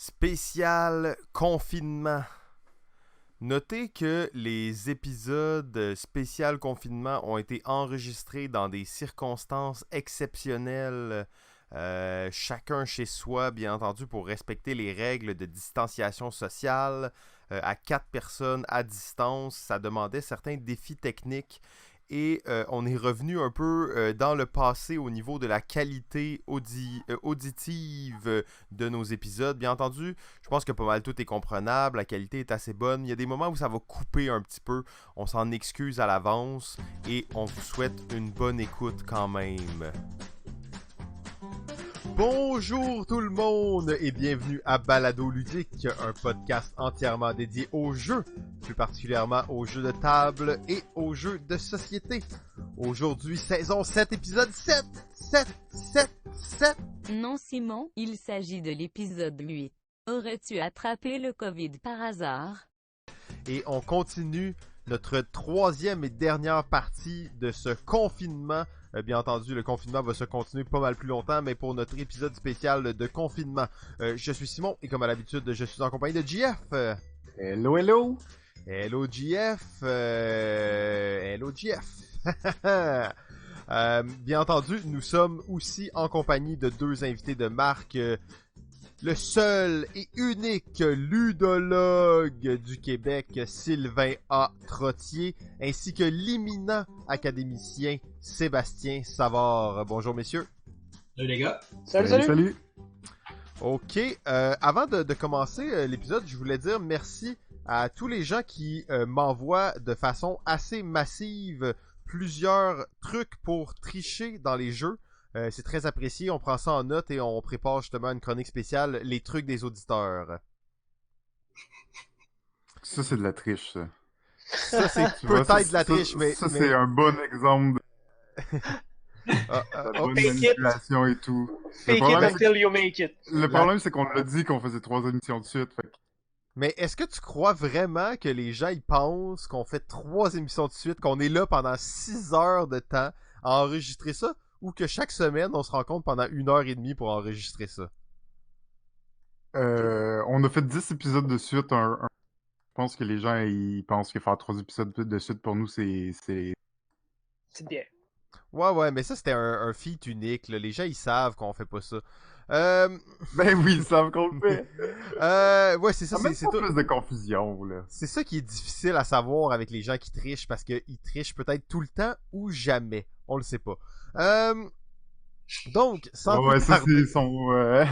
Spécial confinement. Notez que les épisodes spécial confinement ont été enregistrés dans des circonstances exceptionnelles, chacun chez soi, bien entendu, pour respecter les règles de distanciation sociale, à 4 personnes à distance. Ça demandait certains défis techniques. Et on est revenu un peu dans le passé au niveau de la qualité auditive de nos épisodes. Bien entendu, je pense que pas mal tout est comprenable, la qualité est assez bonne. Il y a des moments où ça va couper un petit peu, on s'en excuse à l'avance et on vous souhaite une bonne écoute quand même. Bonjour tout le monde et bienvenue à Balado Ludique, un podcast entièrement dédié aux jeux, plus particulièrement aux jeux de table et aux jeux de société. Aujourd'hui, saison 7, épisode 7. Non Simon, il s'agit de l'épisode 8. Aurais-tu attrapé le COVID par hasard? Et on continue notre troisième et dernière partie de ce confinement. Bien entendu, le confinement va se continuer pas mal plus longtemps, mais pour notre épisode spécial de confinement, je suis Simon et comme à l'habitude, je suis en compagnie de JF. Hello, hello! Hello JF. Hello JF. Bien entendu, nous sommes aussi en compagnie de deux invités de marque. Le seul et unique ludologue du Québec, Sylvain A. Trottier, ainsi que l'éminent académicien Sébastien Savard. Bonjour messieurs. Salut les gars. Salut! Ok, avant de commencer l'épisode, je voulais dire merci à tous les gens qui m'envoient de façon assez massive plusieurs trucs pour tricher dans les jeux. C'est très apprécié, on prend ça en note et on prépare justement une chronique spéciale, les trucs des auditeurs. Ça, c'est de la triche, ça. Ça, c'est Tu vois, peut-être de la triche, mais... Ça, c'est un bon exemple de bonne Fake it. manipulation et tout. Le Fake it problème, until you make it. le problème, c'est qu'on l'a dit qu'on faisait 3 émissions de suite. Fait que Mais est-ce que tu crois vraiment que les gens ils pensent qu'on fait 3 émissions de suite, qu'on est là pendant 6 heures de temps à enregistrer ça, ou que chaque semaine on se rencontre pendant 1 heure et demie pour enregistrer ça? on a fait 10 épisodes de suite. Je pense que les gens, ils pensent que faire 3 épisodes de suite pour nous, c'est... C'est bien. Ouais, mais ça c'était un feat unique, là. Les gens ils savent qu'on fait pas ça. Ben oui, ils savent qu'on le fait. Ouais, c'est ça, Ça met c'est pas tout. plus de confusion, là. C'est ça qui est difficile à savoir avec les gens qui trichent, parce qu'ils trichent peut-être tout le temps ou jamais. On le sait pas. Donc, sans Ouais, plus ça, tarder... c'est son...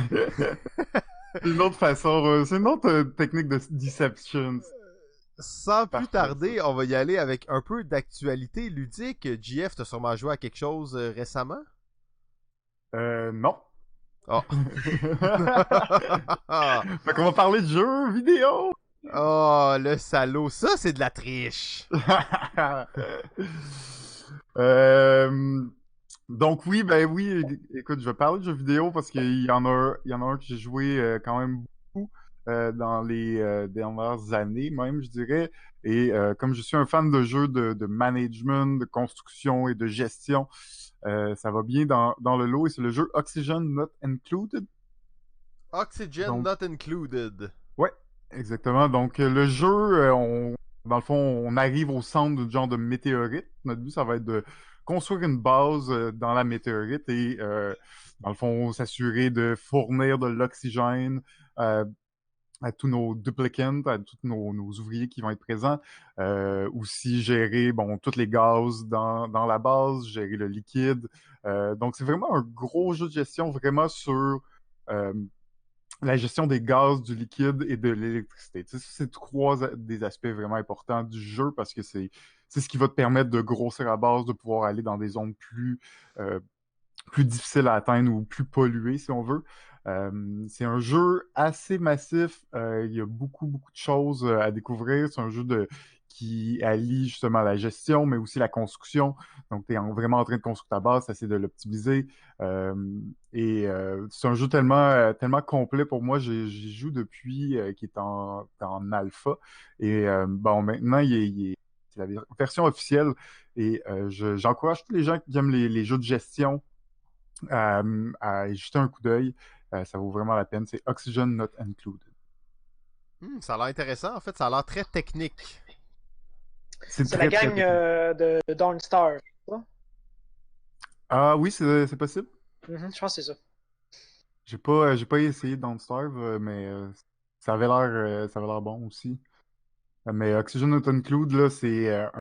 c'est une autre façon, c'est une autre technique de deception. Sans plus Parfait, tarder, on va y aller avec un peu d'actualité ludique. JF, t'as sûrement joué à quelque chose récemment? Non. Oh. Fait qu'on va parler de jeux vidéo! Oh, le salaud. Ça, c'est de la triche. Euh, Donc oui, ben oui, écoute, je vais parler de jeux vidéo parce il y en a un que j'ai joué quand même beaucoup dans les dernières années même, je dirais. Et comme je suis un fan de jeux de management, de construction et de gestion, ça va bien dans le lot et c'est le jeu Oxygen Not Included. Oxygen Donc, not included. ouais, exactement. Donc le jeu, dans le fond, on arrive au centre d'un genre de météorite. Notre but, ça va être de construire une base dans la météorite et, dans le fond, s'assurer de fournir de l'oxygène à tous nos duplicants, à tous nos ouvriers qui vont être présents. Aussi gérer, bon, tous les gaz dans la base, gérer le liquide. Donc, c'est vraiment un gros jeu de gestion, vraiment sur la gestion des gaz, du liquide et de l'électricité. Tu sais, ça, c'est des aspects vraiment importants du jeu parce que c'est ce qui va te permettre de grossir la base, de pouvoir aller dans des zones plus difficiles à atteindre ou plus polluées, si on veut. C'est un jeu assez massif. Il y a beaucoup, beaucoup de choses à découvrir. C'est un jeu qui allie justement la gestion, mais aussi la construction. Donc, tu es vraiment en train de construire ta base, tu essaies de l'optimiser. C'est un jeu tellement complet pour moi. J'y joue depuis qu'il est en alpha. Et bon, maintenant, c'est la version officielle. Et j'encourage tous les gens qui aiment les jeux de gestion à y jeter un coup d'œil. Ça vaut vraiment la peine. C'est Oxygen Not Included. Ça a l'air intéressant. En fait, ça a l'air très technique. C'est la très, très gang technique. de Dawnstar, ça? Ah oui, c'est possible. Je pense que c'est ça. J'ai pas essayé Don't Starve, mais ça avait l'air bon aussi. Mais Oxygen Not Include, là, c'est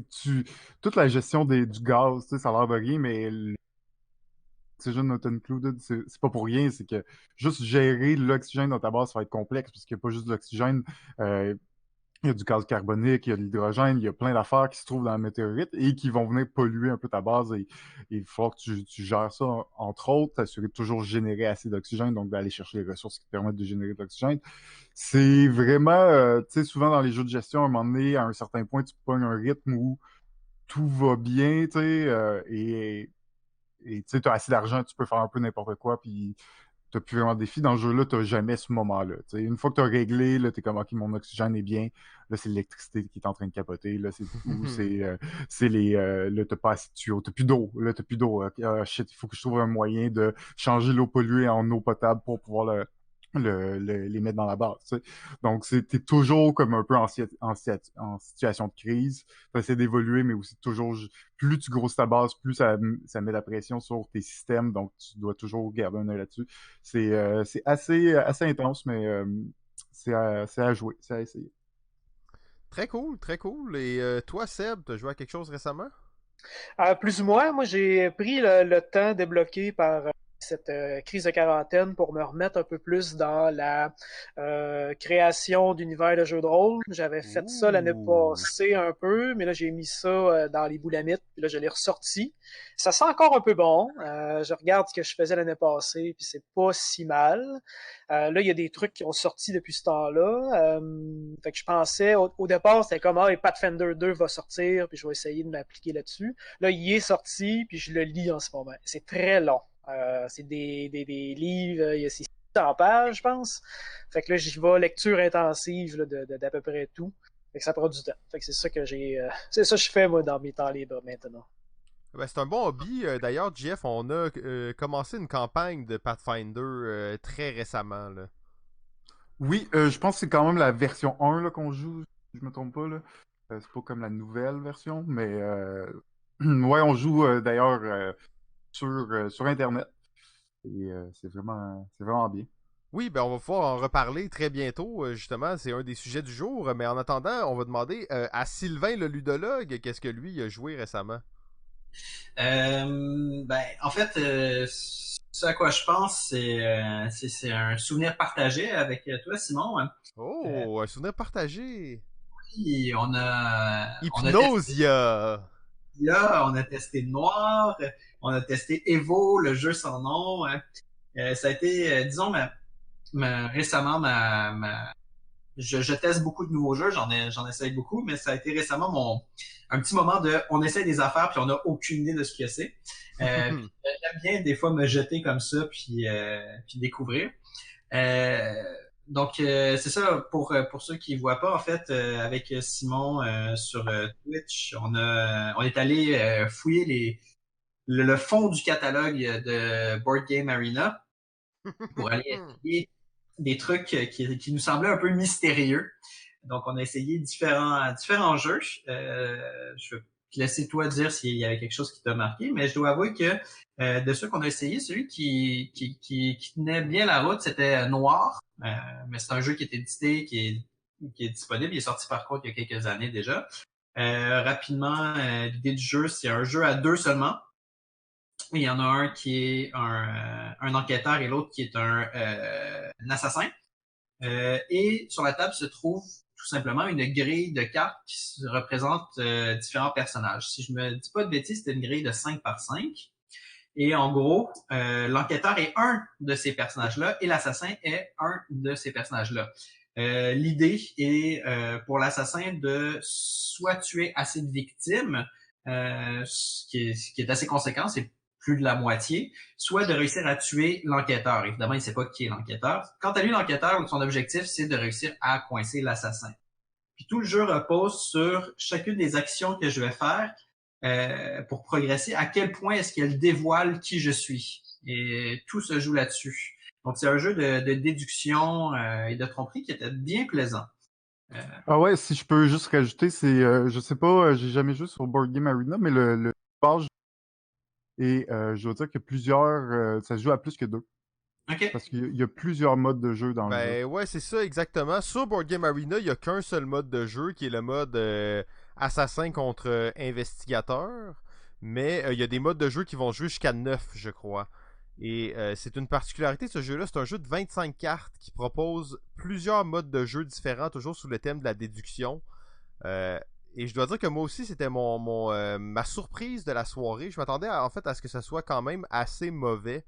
que toute la gestion du gaz, tu sais, ça a l'air de rien, mais l'Oxygen Not Included, c'est pas pour rien, c'est que juste gérer l'oxygène dans ta base, ça va être complexe, parce qu'il n'y a pas juste de l'oxygène. euh, Il y a du gaz carbonique, il y a de l'hydrogène, il y a plein d'affaires qui se trouvent dans la météorite et qui vont venir polluer un peu ta base. Et il va falloir que tu gères ça, entre autres, t'assurer de toujours générer assez d'oxygène, donc d'aller chercher les ressources qui te permettent de générer de l'oxygène. C'est vraiment, tu sais, souvent dans les jeux de gestion, à un moment donné, à un certain point, tu pognes un rythme où tout va bien, tu sais, et tu sais, tu as assez d'argent, tu peux faire un peu n'importe quoi, puis t'as plus vraiment de défi. Dans le jeu-là, t'as jamais ce moment-là. T'sais, une fois que t'as réglé, là, t'es comme, OK, mon oxygène est bien. Là, c'est l'électricité qui est en train de capoter. Là, c'est tout. Là, t'as pas assez de tuyaux. T'as plus d'eau. Là, t'as plus d'eau. Shit, il faut que je trouve un moyen de changer l'eau polluée en eau potable pour pouvoir les mettre dans la base. T'sais. Donc, t'es toujours comme un peu en situation de crise. Tu essaies d'évoluer, mais aussi toujours, plus tu grosses ta base, plus ça met la pression sur tes systèmes. Donc, tu dois toujours garder un œil là-dessus. C'est assez intense, mais c'est à jouer, c'est à essayer. Très cool, très cool. Et toi, Seb, t'as joué à quelque chose récemment? Plus ou moins, moi j'ai pris le temps débloqué par cette crise de quarantaine pour me remettre un peu plus dans la création d'univers de jeux de rôle. J'avais fait ça l'année Ouh. passée un peu, mais là j'ai mis ça dans les boulamites, puis là je l'ai ressorti. Ça sent encore un peu bon. Je regarde ce que je faisais l'année passée, puis c'est pas si mal. Là, il y a des trucs qui ont sorti depuis ce temps-là. Fait que je pensais, au départ, c'était comme, ah, et Pathfinder 2 va sortir, puis je vais essayer de m'appliquer là-dessus. Là, il est sorti, puis je le lis en ce moment. C'est très long. C'est des livres, il y a 600 pages, je pense. Fait que là, j'y vais lecture intensive là, d'à peu près tout. Fait que ça prend du temps. Fait que c'est ça que c'est ça que je fais, moi, dans mes temps libres maintenant. Ben, c'est un bon hobby. D'ailleurs, Jeff, on a commencé une campagne de Pathfinder très récemment. Là. Oui, je pense que c'est quand même la version 1 là, qu'on joue, si je me trompe pas. Là. C'est pas comme la nouvelle version, mais ouais, on joue d'ailleurs sur Internet. Et c'est vraiment bien. Oui, ben on va pouvoir en reparler très bientôt. Justement, c'est un des sujets du jour. Mais en attendant, on va demander à Sylvain le ludologue, qu'est-ce que lui a joué récemment? En fait, ce à quoi je pense, c'est un souvenir partagé avec toi, Simon. Oh, un souvenir partagé. Puis on a testé Hypnosia. Là, on a testé Noir, on a testé Evo, le jeu sans nom. Ça a été, disons, récemment je teste beaucoup de nouveaux jeux, j'en essaye beaucoup, mais ça a été récemment un petit moment de on essaie des affaires puis on n'a aucune idée de ce que c'est. J'aime bien des fois me jeter comme ça puis découvrir. C'est ça pour ceux qui voient pas en fait avec Simon sur Twitch, on est allé fouiller le fond du catalogue de Board Game Arena pour aller essayer des trucs qui nous semblaient un peu mystérieux. Donc, on a essayé différents jeux. Je vais te laisser toi dire s'il y avait quelque chose qui t'a marqué, mais je dois avouer que de ceux qu'on a essayé, celui qui tenait bien la route, c'était Noir. Mais c'est un jeu qui est édité, qui est disponible. Il est sorti par contre il y a quelques années déjà. Rapidement, l'idée du jeu, c'est un jeu à deux seulement. Il y en a un qui est un enquêteur et l'autre qui est un assassin. Et sur la table se trouve tout simplement une grille de cartes qui représente différents personnages. Si je me dis pas de bêtises, c'est une grille de 5 par 5. Et en gros, l'enquêteur est un de ces personnages-là et l'assassin est un de ces personnages-là. L'idée est pour l'assassin de soit tuer assez de victimes, ce qui est assez conséquent, c'est plus de la moitié, soit de réussir à tuer l'enquêteur. Évidemment, il ne sait pas qui est l'enquêteur. Quant à lui, l'enquêteur, son objectif, c'est de réussir à coincer l'assassin. Puis tout le jeu repose sur chacune des actions que je vais faire pour progresser. À quel point est-ce qu'elle dévoile qui je suis? Et tout se joue là-dessus. Donc, c'est un jeu de déduction et de tromperie qui était bien plaisant. Ah ouais, si je peux juste rajouter, c'est, je sais pas, j'ai jamais joué sur Board Game Arena, mais le base, et je dois dire que ça se joue à plus que 2. OK. Parce qu'il y a plusieurs modes de jeu dans le jeu. Ben ouais, c'est ça exactement. Sur Board Game Arena, il n'y a qu'un seul mode de jeu qui est le mode assassin contre investigateur. Mais il y a des modes de jeu qui vont jouer jusqu'à 9, je crois. Et c'est une particularité de ce jeu-là. C'est un jeu de 25 cartes qui propose plusieurs modes de jeu différents, toujours sous le thème de la déduction. Euh, et je dois dire que moi aussi, c'était ma surprise de la soirée. Je m'attendais en fait à ce que ça soit quand même assez mauvais.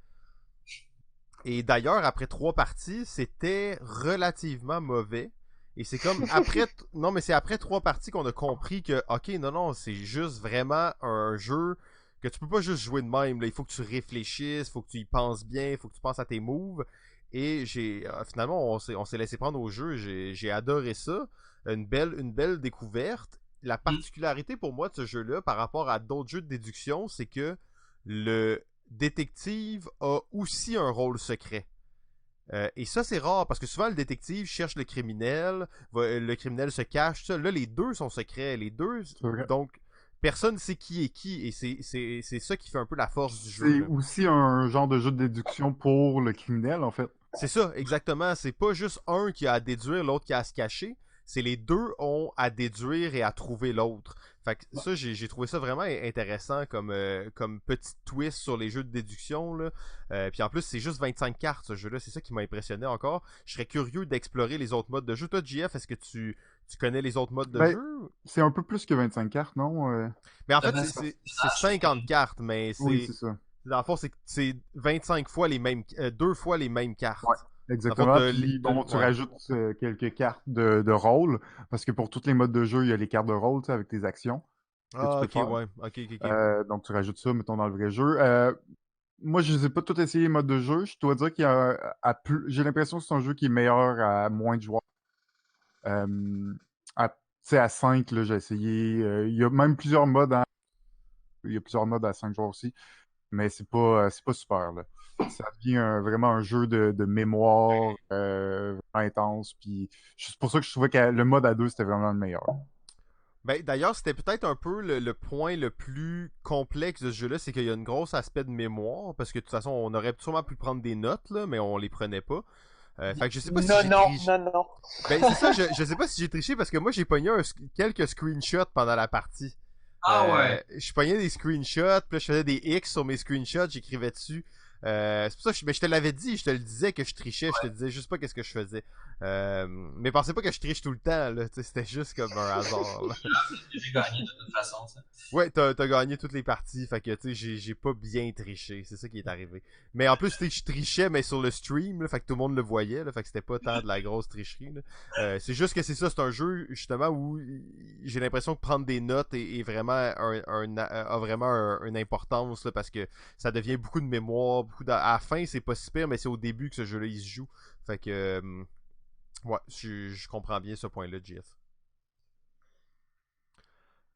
Et d'ailleurs, après 3 parties, c'était relativement mauvais. Et c'est comme après. Non, mais c'est après 3 parties qu'on a compris que, ok, non, c'est juste vraiment un jeu que tu peux pas juste jouer de même. Là. Il faut que tu réfléchisses, il faut que tu y penses bien, il faut que tu penses à tes moves. Et finalement, on s'est laissé prendre au jeu. J'ai adoré ça. Une belle découverte. La particularité pour moi de ce jeu-là, par rapport à d'autres jeux de déduction, c'est que le détective a aussi un rôle secret. Et ça, c'est rare parce que souvent, le détective cherche le criminel se cache. Ça. Là, les deux sont secrets. Les deux, donc, personne ne sait qui est qui. Et c'est ça qui fait un peu la force du jeu. C'est Là. aussi un genre de jeu de déduction pour le criminel, en fait. C'est ça, exactement. C'est pas juste un qui a à déduire, l'autre qui a à se cacher. C'est les deux ont à déduire et à trouver l'autre. Fait que ça, j'ai trouvé ça vraiment intéressant comme petit twist sur les jeux de déduction. Là. Puis en plus, c'est juste 25 cartes ce jeu-là. C'est ça qui m'a impressionné encore. Je serais curieux d'explorer les autres modes de jeu. Toi, JF, est-ce que tu connais les autres modes de Ben, jeu? c'est un peu plus que 25 cartes, non? Mais en fait, c'est 50 cartes, mais Oui, c'est ça. dans le fond, c'est 25 fois les mêmes, 2 fois les mêmes cartes. Ouais. Exactement. Puis, bon, tu ouais. rajoutes quelques cartes de rôle, parce que pour tous les modes de jeu, il y a les cartes de rôle, tu sais, avec tes actions que tu Ah, peux ok, faire. ouais. Ok. Donc, tu rajoutes ça, mettons, dans le vrai jeu. Moi, je ne les ai pas tout essayé les modes de jeu. Je dois dire qu'il y a j'ai l'impression que c'est un jeu qui est meilleur à moins de joueurs. Tu sais, à 5, là, j'ai essayé. Il y a même plusieurs modes. Il y a plusieurs modes à 5 joueurs aussi. Mais c'est pas super, là. Ça devient vraiment un jeu de mémoire vraiment intense. Puis c'est pour ça que je trouvais que le mode à 2, c'était vraiment le meilleur. Ben, d'ailleurs, c'était peut-être un peu le point le plus complexe de ce jeu-là, c'est qu'il y a une grosse aspect de mémoire, parce que de toute façon, on aurait sûrement pu prendre des notes, là, mais on les prenait pas. Fait que je sais pas si j'ai triché. Non. Ben, c'est ça, je sais pas si j'ai triché, parce que moi, j'ai pogné quelques screenshots pendant la partie. Ah ouais. Je pognais des screenshots, puis là, je faisais des X sur mes screenshots, j'écrivais dessus. C'est pour ça que je te l'avais dit, je te le disais que je trichais, je te disais juste pas qu'est-ce que je faisais. Mais pensez pas que je triche tout le temps, là, c'était juste comme un hasard. Là. J'ai gagné de toute façon. Ça. Ouais, t'as gagné toutes les parties, fait que tu sais, j'ai pas bien triché, c'est ça qui est arrivé. Mais en plus, je trichais, mais sur le stream, là, fait que tout le monde le voyait, là, fait que c'était pas tant de la grosse tricherie. Là. C'est juste que c'est ça, c'est un jeu justement où j'ai l'impression que prendre des notes est vraiment a vraiment une importance là, parce que ça devient beaucoup de mémoire, à la fin c'est pas si pire, mais c'est au début que ce jeu-là il se joue. Fait que ouais, je comprends bien ce point-là, JF.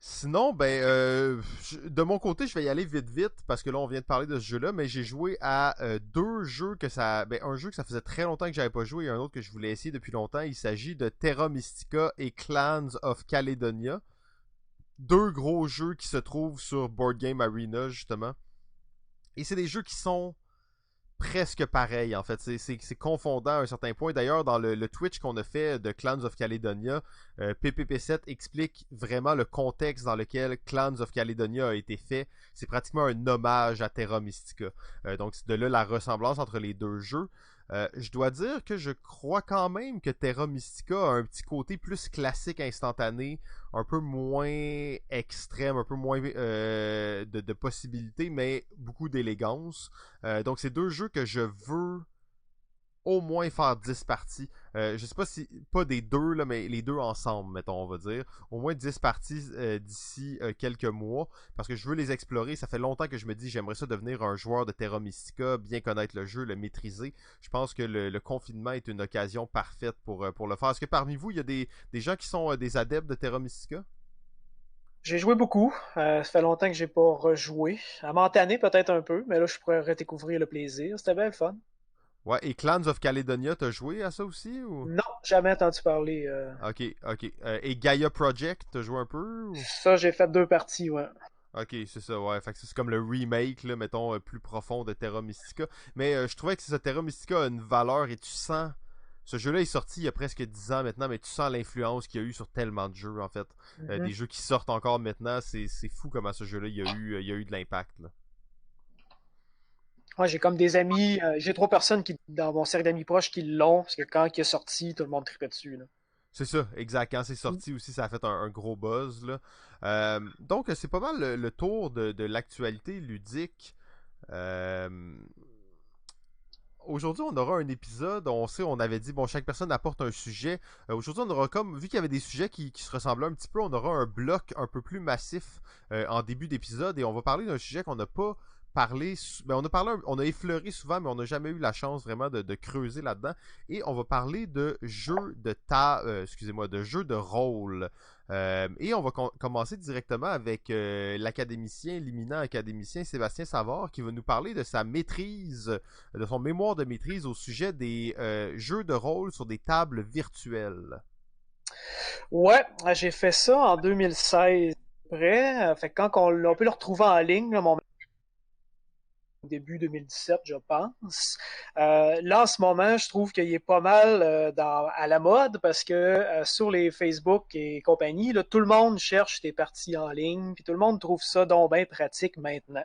Sinon, ben, de mon côté, je vais y aller vite parce que là, on vient de parler de ce jeu-là, mais j'ai joué à deux jeux un jeu que ça faisait très longtemps que j'avais pas joué et un autre que je voulais essayer depuis longtemps. Il s'agit de Terra Mystica et Clans of Caledonia. Deux gros jeux qui se trouvent sur Board Game Arena, justement. Et c'est des jeux qui sont presque pareil en fait, c'est confondant à un certain point. D'ailleurs, dans le Twitch qu'on a fait de Clans of Caledonia, PPP7 explique vraiment le contexte dans lequel Clans of Caledonia a été fait. C'est pratiquement un hommage à Terra Mystica. Donc c'est de là la ressemblance entre les deux jeux. Je dois dire que je crois quand même que Terra Mystica a un petit côté plus classique instantané, un peu moins extrême, un peu moins de possibilités, mais beaucoup d'élégance. Donc c'est deux jeux que je veux au moins faire 10 parties. Je sais pas si, pas des deux, là, mais les deux ensemble, mettons, on va dire. Au moins 10 parties d'ici quelques mois, parce que je veux les explorer. Ça fait longtemps que je me dis, j'aimerais ça devenir un joueur de Terra Mystica, bien connaître le jeu, le maîtriser. Je pense que le confinement est une occasion parfaite pour le faire. Est-ce que parmi vous, il y a des gens qui sont des adeptes de Terra Mystica? J'ai joué beaucoup. Ça fait longtemps que j'ai pas rejoué. À m'en tanner peut-être un peu, mais là, je pourrais redécouvrir le plaisir. C'était bien le fun. Ouais, et Clans of Caledonia, t'as joué à ça aussi ou? Non, jamais entendu parler. Ok, ok. Et Gaia Project, t'as joué un peu ou? Ça, j'ai fait 2 parties, ouais. Ok, c'est ça, ouais. Fait que c'est comme le remake, là, mettons, plus profond de Terra Mystica. Mais je trouvais que ça, Terra Mystica a une valeur et tu sens. Ce jeu-là est sorti il y a presque 10 ans maintenant, mais tu sens l'influence qu'il y a eu sur tellement de jeux, en fait. Des Mhm. jeux qui sortent encore maintenant, c'est fou comment ce jeu-là, il y a eu de l'impact, là. Ouais, j'ai comme des amis, j'ai 3 personnes dans mon cercle d'amis proches qui l'ont, parce que quand il est sorti, tout le monde tripait dessus, là. C'est ça, exact. Quand c'est sorti aussi, ça a fait un gros buzz, là. Donc, c'est pas mal le tour de l'actualité ludique. Euh, Aujourd'hui, on aura un épisode. On sait, on avait dit, bon, chaque personne apporte un sujet. Aujourd'hui, on aura comme, vu qu'il y avait des sujets qui se ressemblaient un petit peu, on aura un bloc un peu plus massif en début d'épisode et on va parler d'un sujet qu'on n'a pas parlé. Ben, on a effleuré souvent, mais on n'a jamais eu la chance vraiment de creuser là-dedans. Et on va parler de jeux excusez-moi, de jeux de rôle. Et on va commencer directement avec l'éminent académicien Sébastien Savard qui va nous parler de sa maîtrise de son mémoire de maîtrise au sujet des jeux de rôle sur des tables virtuelles. Ouais, j'ai fait ça en 2016, près. Fait que quand on peut le retrouver en ligne, là, mon début 2017, je pense. Là, en ce moment, je trouve qu'il est pas mal à la mode parce que sur les Facebook et compagnie, là, tout le monde cherche des parties en ligne, puis tout le monde trouve ça donc bien pratique maintenant.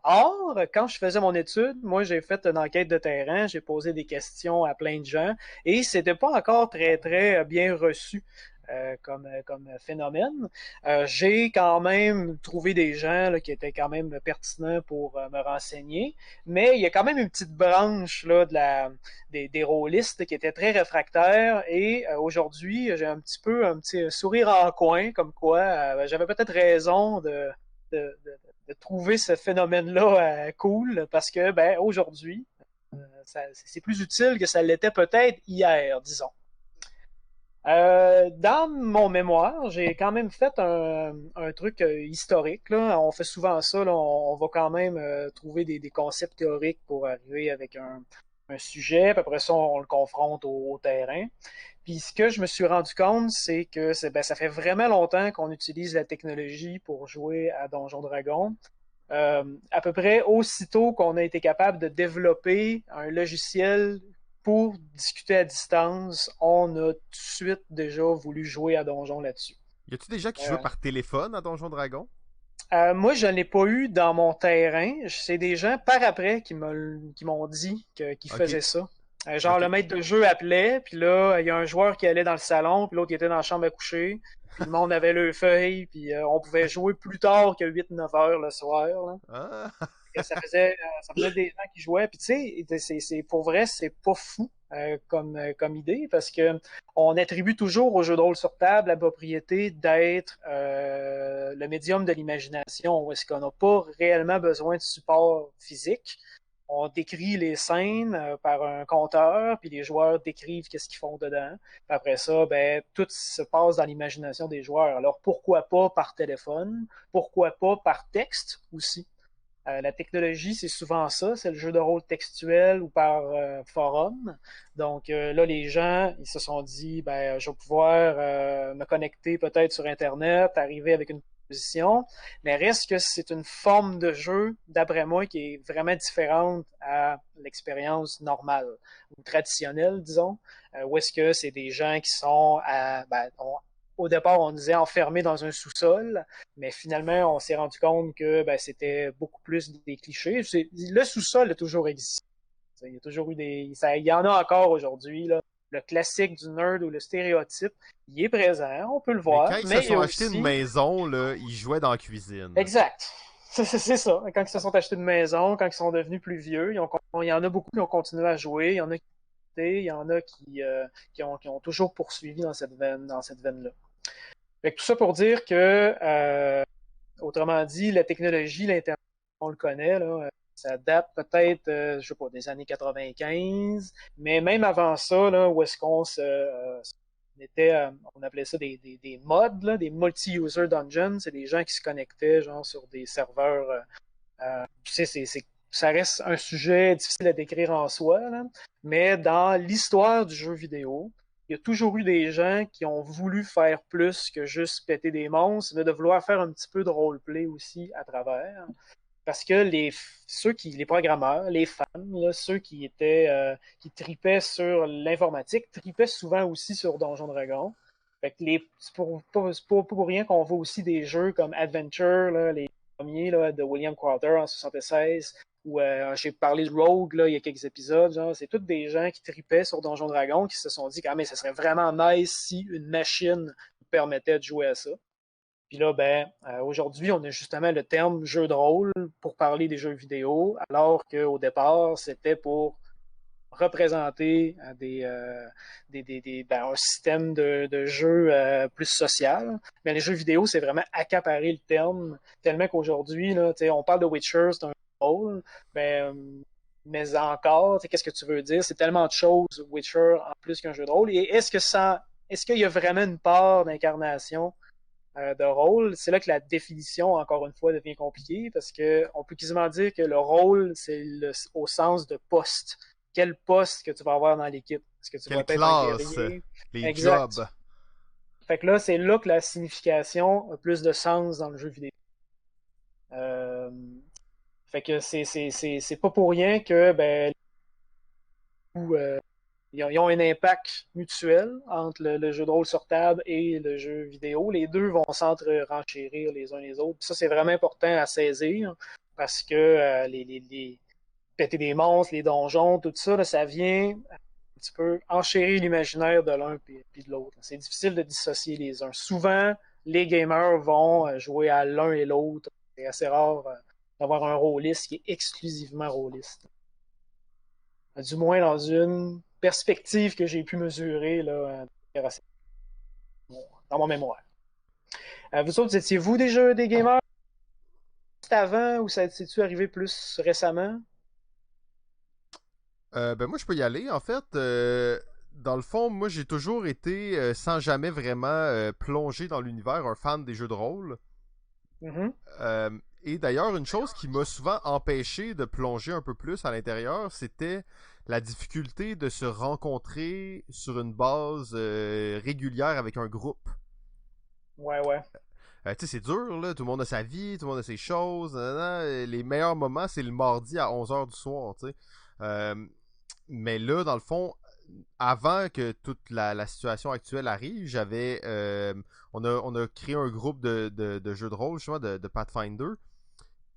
Or, quand je faisais mon étude, moi, j'ai fait une enquête de terrain, j'ai posé des questions à plein de gens et c'était pas encore très, très bien reçu comme phénomène. J'ai quand même trouvé des gens là, qui étaient quand même pertinents pour me renseigner, mais il y a quand même une petite branche là, des rôlistes qui étaient très réfractaires et aujourd'hui, j'ai un petit sourire en coin, comme quoi j'avais peut-être raison de, de, de trouver ce phénomène-là cool parce que ben aujourd'hui, c'est plus utile que ça l'était peut-être hier, disons. Dans mon mémoire, j'ai quand même fait un truc historique. Là. On fait souvent ça. Là. On va quand même trouver des concepts théoriques pour arriver avec un sujet. Puis après ça, on le confronte au terrain. Puis ce que je me suis rendu compte, c'est que ben, ça fait vraiment longtemps qu'on utilise la technologie pour jouer à Donjon Dragon. À peu près aussitôt qu'on a été capable de développer un logiciel pour discuter à distance, on a tout de suite déjà voulu jouer à Donjon là-dessus. Y a-tu des gens qui jouaient Euh, par téléphone à Donjon Dragon? Moi, je ne l'ai pas eu dans mon terrain. C'est des gens par après qui m'ont dit qu'ils Ok, faisaient ça. Genre, ok. le maître de jeu appelait, puis là, il y a un joueur qui allait dans le salon, puis l'autre qui était dans la chambre à coucher, puis le monde avait le feuille, puis on pouvait jouer plus tard que 8-9 heures le soir. Là. Ah, Ça faisait des gens qui jouaient. Puis tu sais, pour vrai, c'est pas fou comme idée parce que on attribue toujours au jeu de rôle sur table la propriété d'être le médium de l'imagination, où est-ce qu'on n'a pas réellement besoin de support physique. On décrit les scènes par un conteur, puis les joueurs décrivent qu'est-ce qu'ils font dedans. Puis après ça, ben tout se passe dans l'imagination des joueurs. Alors pourquoi pas par téléphone, pourquoi pas par texte aussi. La technologie, c'est souvent ça, c'est le jeu de rôle textuel ou par forum. Donc là, les gens, ils se sont dit, ben, je vais pouvoir me connecter peut-être sur Internet, arriver avec une position, mais reste que c'est une forme de jeu, d'après moi, qui est vraiment différente à l'expérience normale ou traditionnelle, disons, où est-ce que c'est des gens qui sont au départ, on disait enfermés dans un sous-sol, mais finalement, on s'est rendu compte que ben, c'était beaucoup plus des clichés. Le sous-sol a toujours existé. Il y a toujours eu il y en a encore aujourd'hui. Là. Le classique du nerd ou le stéréotype, il est présent, on peut le mais voir, quand ils se mais il y sont a achetés une aussi. maison, là, ils jouaient dans la cuisine. Exact. C'est ça. Quand ils se sont achetés une maison, quand ils sont devenus plus vieux, il y en a beaucoup qui ont continué à jouer, il y en a qui ont quitté, il y en a qui ont toujours poursuivi dans cette veine-là. Fait que tout ça pour dire que autrement dit, la technologie, l'Internet, on le connaît, là, ça date peut-être, je sais pas, des années 95, mais même avant ça, là, où est-ce qu'on on appelait ça des mods, là, des multi-user dungeons. C'est des gens qui se connectaient genre sur des serveurs. Tu sais, ça reste un sujet difficile à décrire en soi, là, mais dans l'histoire du jeu vidéo, il y a toujours eu des gens qui ont voulu faire plus que juste péter des monstres, mais de vouloir faire un petit peu de roleplay aussi à travers. Parce que les programmeurs, les fans, là, ceux qui tripaient sur l'informatique, tripaient souvent aussi sur Donjon Dragon. Fait que c'est pas pour rien qu'on voit aussi des jeux comme Adventure, là, les premiers là, de William Quarter en 76, ou j'ai parlé de Rogue là, il y a quelques épisodes. Genre, c'est tous des gens qui tripaient sur Donjon Dragon qui se sont dit mais ça serait vraiment nice si une machine nous permettait de jouer à ça. Puis là, aujourd'hui, on a justement le terme jeu de rôle pour parler des jeux vidéo, alors qu'au départ, c'était pour représenter un système de jeu plus social. Mais les jeux vidéo, c'est vraiment accaparer le terme, tellement qu'aujourd'hui, là, on parle de Witcher, c'est un jeu de rôle, mais encore, qu'est-ce que tu veux dire? C'est tellement de choses, Witcher, en plus qu'un jeu de rôle. Et est-ce qu'il y a vraiment une part d'incarnation de rôle? C'est là que la définition, encore une fois, devient compliquée, parce qu'on peut quasiment dire que le rôle, c'est au sens de poste. Quel poste que tu vas avoir dans l'équipe? Est-ce que tu vas être un guerrier? Les exact. jobs. Fait que là, c'est là que la signification a plus de sens dans le jeu vidéo. Fait que c'est pas pour rien que ils ont un impact mutuel entre le jeu de rôle sur table et le jeu vidéo. Les deux vont s'entre-renchérir les uns les autres. Ça, c'est vraiment important à saisir parce que les péter des monstres, les donjons, tout ça, là, ça vient un petit peu enchérir l'imaginaire de l'un puis de l'autre. C'est difficile de dissocier les uns. Souvent, les gamers vont jouer à l'un et l'autre. C'est assez rare d'avoir un rôliste qui est exclusivement rôliste. Du moins dans une perspective que j'ai pu mesurer là, dans mon mémoire. Vous autres, étiez-vous déjà des gamers avant ou ça c'est-tu arrivé plus récemment? Moi, je peux y aller. En fait, dans le fond, moi, j'ai toujours été, sans jamais vraiment plonger dans l'univers, un fan des jeux de rôle. Mm-hmm. Et d'ailleurs, une chose qui m'a souvent empêché de plonger un peu plus à l'intérieur, c'était la difficulté de se rencontrer sur une base régulière avec un groupe. Ouais. Tu sais, c'est dur, là. Tout le monde a sa vie, tout le monde a ses choses. Les meilleurs moments, c'est le mardi à 11h du soir, tu sais. Mais là, dans le fond, avant que toute la situation actuelle arrive, on a créé un groupe de jeux de rôle, justement, de Pathfinder.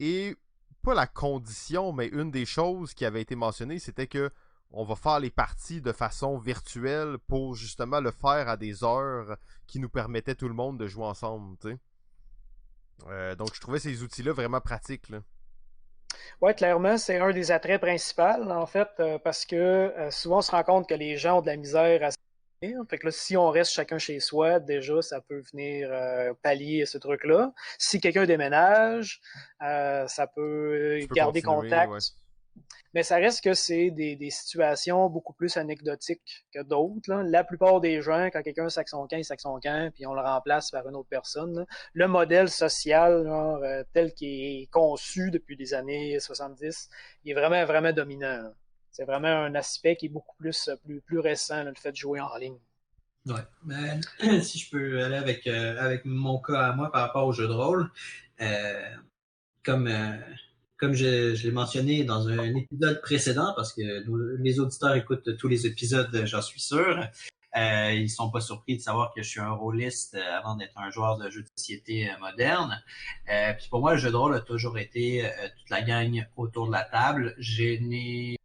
Et pas la condition, mais une des choses qui avait été mentionnée, c'était que on va faire les parties de façon virtuelle pour justement le faire à des heures qui nous permettaient tout le monde de jouer ensemble, tu sais. Donc je trouvais ces outils-là vraiment pratiques, là. Oui, clairement, c'est un des attraits principaux, en fait, parce que souvent on se rend compte que les gens ont de la misère à se réunir. Fait que là, si on reste chacun chez soi, déjà, ça peut venir pallier ce truc-là. Si quelqu'un déménage, ça peut garder contact. Ouais. Mais ça reste que c'est des situations beaucoup plus anecdotiques que d'autres, là. La plupart des gens, quand quelqu'un sac son camp, il sac son camp, puis on le remplace par une autre personne, là. Le modèle social, genre, tel qu'il est conçu depuis les années 70, il est vraiment, vraiment dominant, là. C'est vraiment un aspect qui est beaucoup plus récent, là, le fait de jouer en ligne. Ouais. Mais, si je peux aller avec mon cas à moi par rapport au jeu de rôle, comme je l'ai mentionné dans un épisode précédent, parce que les auditeurs écoutent tous les épisodes, j'en suis sûr, ils sont pas surpris de savoir que je suis un rôliste avant d'être un joueur de jeux de société moderne. Puis pour moi, le jeu de rôle a toujours été toute la gang autour de la table. Je n'ai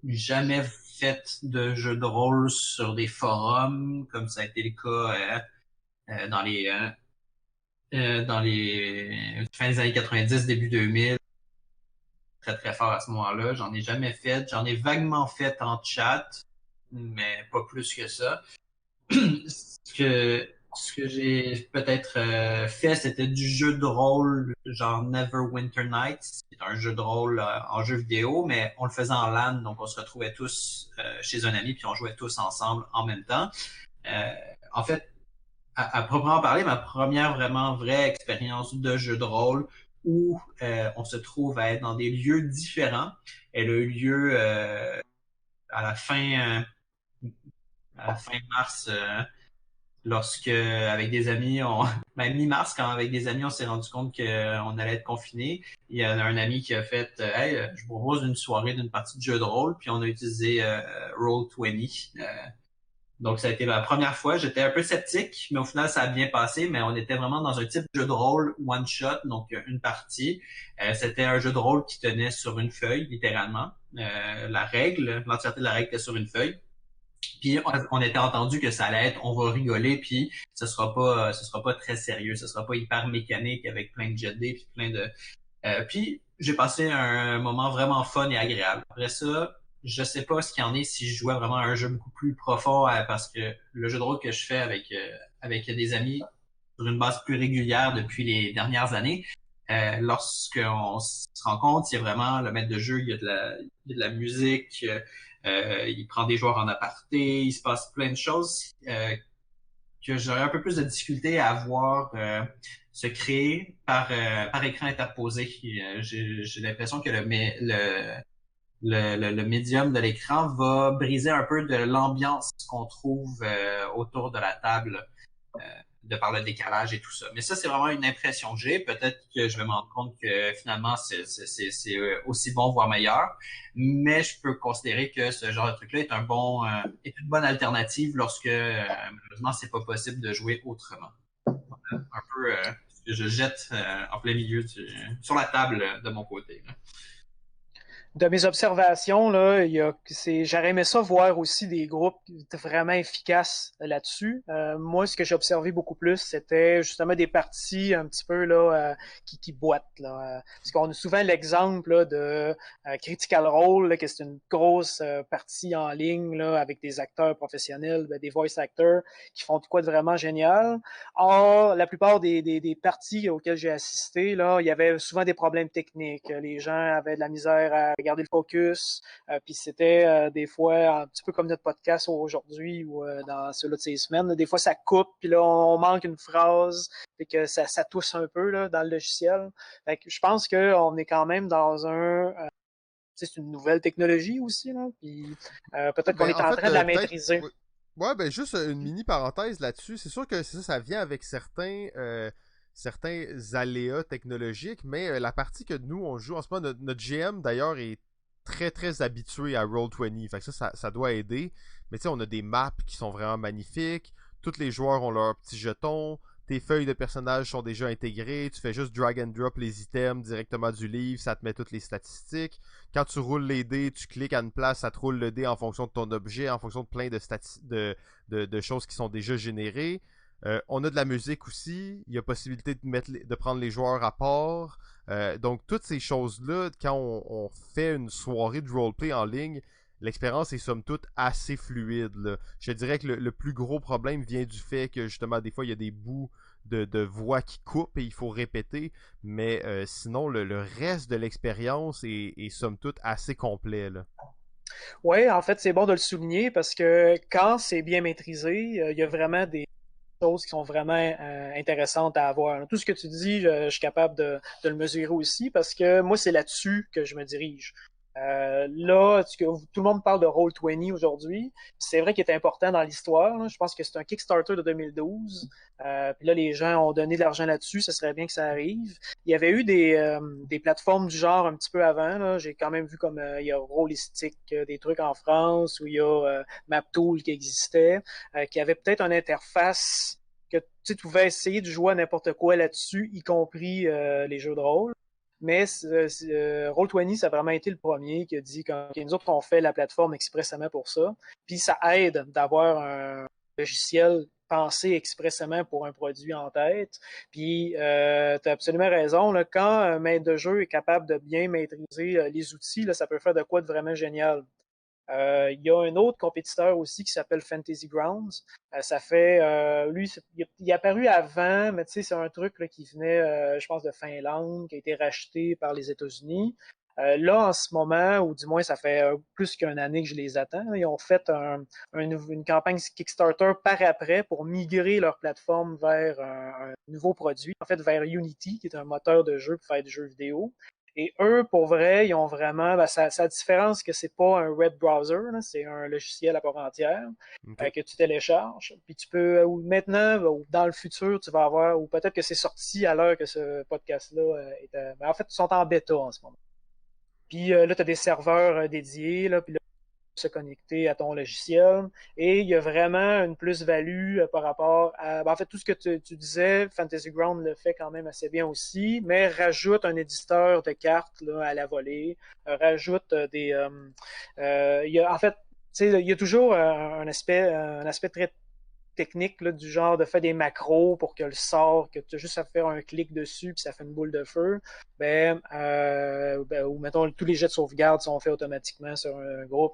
jamais fait de jeu de rôle sur des forums, comme ça a été le cas dans les fin des années 90, début 2000. Très très fort à ce moment-là. J'en ai jamais fait. J'en ai vaguement fait en chat, mais pas plus que ça. Ce que j'ai peut-être fait, c'était du jeu de rôle genre Neverwinter Nights. C'est un jeu de rôle en jeu vidéo, mais on le faisait en LAN, donc on se retrouvait tous chez un ami puis on jouait tous ensemble en même temps. en fait, à proprement parler, ma première vraiment vraie expérience de jeu de rôle où on se trouve à être dans des lieux différents. Elle a eu lieu à la fin, à la fin mars, lorsque, avec des amis, même mi-mars, quand avec des amis, on s'est rendu compte qu'on allait être confinés. Il y a un ami qui a fait, hey, je vous propose une soirée d'une partie de jeu de rôle, puis on a utilisé Roll20. Donc, ça a été ma première fois. J'étais un peu sceptique, mais au final, ça a bien passé. Mais on était vraiment dans un type de jeu de rôle one shot, donc une partie. C'était un jeu de rôle qui tenait sur une feuille, littéralement. L'entièreté de la règle était sur une feuille. Puis on était entendu que ça allait être, on va rigoler, puis ce sera pas très sérieux, ce sera pas hyper mécanique avec plein de jet dés, puis plein de. Puis j'ai passé un moment vraiment fun et agréable. Après ça, je sais pas ce qu'il y en est si je jouais vraiment à un jeu beaucoup plus profond, parce que le jeu de rôle que je fais avec des amis sur une base plus régulière depuis les dernières années, lorsqu'on se rencontre, il y a vraiment le maître de jeu, il y a de la musique, il prend des joueurs en aparté, il se passe plein de choses que j'aurais un peu plus de difficulté à voir se créer par écran interposé. J'ai l'impression que le médium de l'écran va briser un peu de l'ambiance qu'on trouve autour de la table euh, de par le décalage et tout ça. Mais ça, c'est vraiment une impression que j'ai. Peut-être que je vais me rendre compte que finalement, c'est aussi bon, voire meilleur. Mais je peux considérer que ce genre de truc-là est une bonne alternative lorsque, malheureusement, c'est pas possible de jouer autrement. Un peu ce que je jette en plein milieu sur la table de mon côté, là. De mes observations, là, j'aurais aimé ça voir aussi des groupes vraiment efficaces là-dessus. Moi, ce que j'ai observé beaucoup plus, c'était justement des parties un petit peu là, qui boitent. Là, parce qu'on a souvent l'exemple là, de Critical Role, là, que c'est une grosse partie en ligne là, avec des acteurs professionnels, des voice actors qui font de quoi de vraiment génial. Or, la plupart des parties auxquelles j'ai assisté, là, il y avait souvent des problèmes techniques. Les gens avaient de la misère à garder le focus. Puis c'était des fois un petit peu comme notre podcast aujourd'hui ou dans ceux-là de ces semaines. Là, des fois, ça coupe, puis là, on manque une phrase, et que ça tousse un peu là, dans le logiciel. Fait que je pense qu'on est quand même dans c'est une nouvelle technologie aussi, là, puis peut-être qu'on Ben, est en en fait, train de la peut-être. maîtriser. Ouais, ouais, ben, juste une mini parenthèse là-dessus. C'est sûr que c'est ça, ça vient avec certains aléas technologiques, mais la partie que nous, on joue en ce moment, notre GM d'ailleurs est très très habitué à Roll20. Fait que ça doit aider. Mais tu sais, on a des maps qui sont vraiment magnifiques. Tous les joueurs ont leurs petits jetons. Tes feuilles de personnages sont déjà intégrées. Tu fais juste drag and drop les items directement du livre. Ça te met toutes les statistiques. Quand tu roules les dés, tu cliques à une place, ça te roule le dé en fonction de ton objet, en fonction de plein de choses qui sont déjà générées. On a de la musique aussi. Il y a possibilité de prendre les joueurs à part. Donc, toutes ces choses-là, quand on fait une soirée de roleplay en ligne, l'expérience est somme toute assez fluide, là. Je dirais que le plus gros problème vient du fait que justement, des fois, il y a des bouts de voix qui coupent et il faut répéter. Mais sinon, le reste de l'expérience est somme toute assez complet, là. Oui, en fait, c'est bon de le souligner parce que quand c'est bien maîtrisé, il y a vraiment des choses qui sont vraiment intéressantes à avoir. Tout ce que tu dis, je suis capable de le mesurer aussi parce que moi, c'est là-dessus que je me dirige. Là, tout le monde parle de Roll20 aujourd'hui. C'est vrai qu'il est important dans l'histoire. Là. Je pense que c'est un Kickstarter de 2012. Puis là, les gens ont donné de l'argent là-dessus. Ça serait bien que ça arrive. Il y avait eu des plateformes du genre un petit peu avant. Là. J'ai quand même vu comme il y a Rollistic, des trucs en France, où il y a MapTool qui existait, qui avait peut-être une interface que tu pouvais essayer de jouer à n'importe quoi là-dessus, y compris les jeux de rôle. Mais Roll20, ça a vraiment été le premier qui a dit que nous autres, on fait la plateforme expressément pour ça. Puis ça aide d'avoir un logiciel pensé expressément pour un produit en tête. Puis tu as absolument raison. Là, quand un maître de jeu est capable de bien maîtriser les outils, là, ça peut faire de quoi de vraiment génial. Il y a un autre compétiteur aussi qui s'appelle Fantasy Grounds. Ça fait, lui, il est apparu avant, mais tu sais, c'est un truc là, qui venait, je pense, de Finlande, qui a été racheté par les États-Unis. Là, en ce moment, ou du moins ça fait plus qu'une année que je les attends, ils ont fait une campagne Kickstarter par après pour migrer leur plateforme vers un nouveau produit, en fait vers Unity, qui est un moteur de jeu pour faire des jeux vidéo. Et eux, pour vrai, ils ont vraiment, ça a la différence que c'est pas un web browser, là, c'est un logiciel à part entière que tu télécharges. Puis tu peux, ou maintenant, ou dans le futur, tu vas avoir, ou peut-être que c'est sorti à l'heure que ce podcast-là mais en fait, ils sont en bêta en ce moment. Puis là, tu as des serveurs dédiés, là, puis là, tu peux se connecter à ton logiciel. Et il y a vraiment une plus-value par rapport à... en fait, tout ce que tu disais, Fantasy Ground le fait quand même assez bien aussi, mais rajoute un éditeur de cartes là, à la volée, rajoute en fait, il y a toujours un aspect très technique là, du genre de faire des macros pour que le sort, que tu as juste à faire un clic dessus puis ça fait une boule de feu, ou mettons tous les jets de sauvegarde sont faits automatiquement sur un groupe.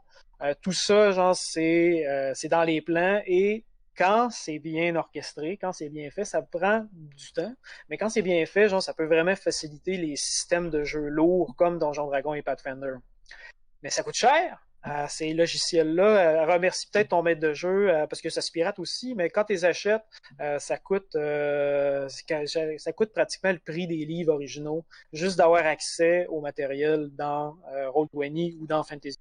Tout ça, genre, c'est dans les plans et quand c'est bien orchestré, quand c'est bien fait, ça prend du temps, mais quand c'est bien fait, genre, ça peut vraiment faciliter les systèmes de jeux lourds comme Donjon Dragon et Pathfinder. Mais ça coûte cher. Ces logiciels-là, remercie peut-être ton maître de jeu parce que ça se pirate aussi, mais quand tu les achètes, ça coûte pratiquement le prix des livres originaux juste d'avoir accès au matériel dans Roll20 ou dans Fantasy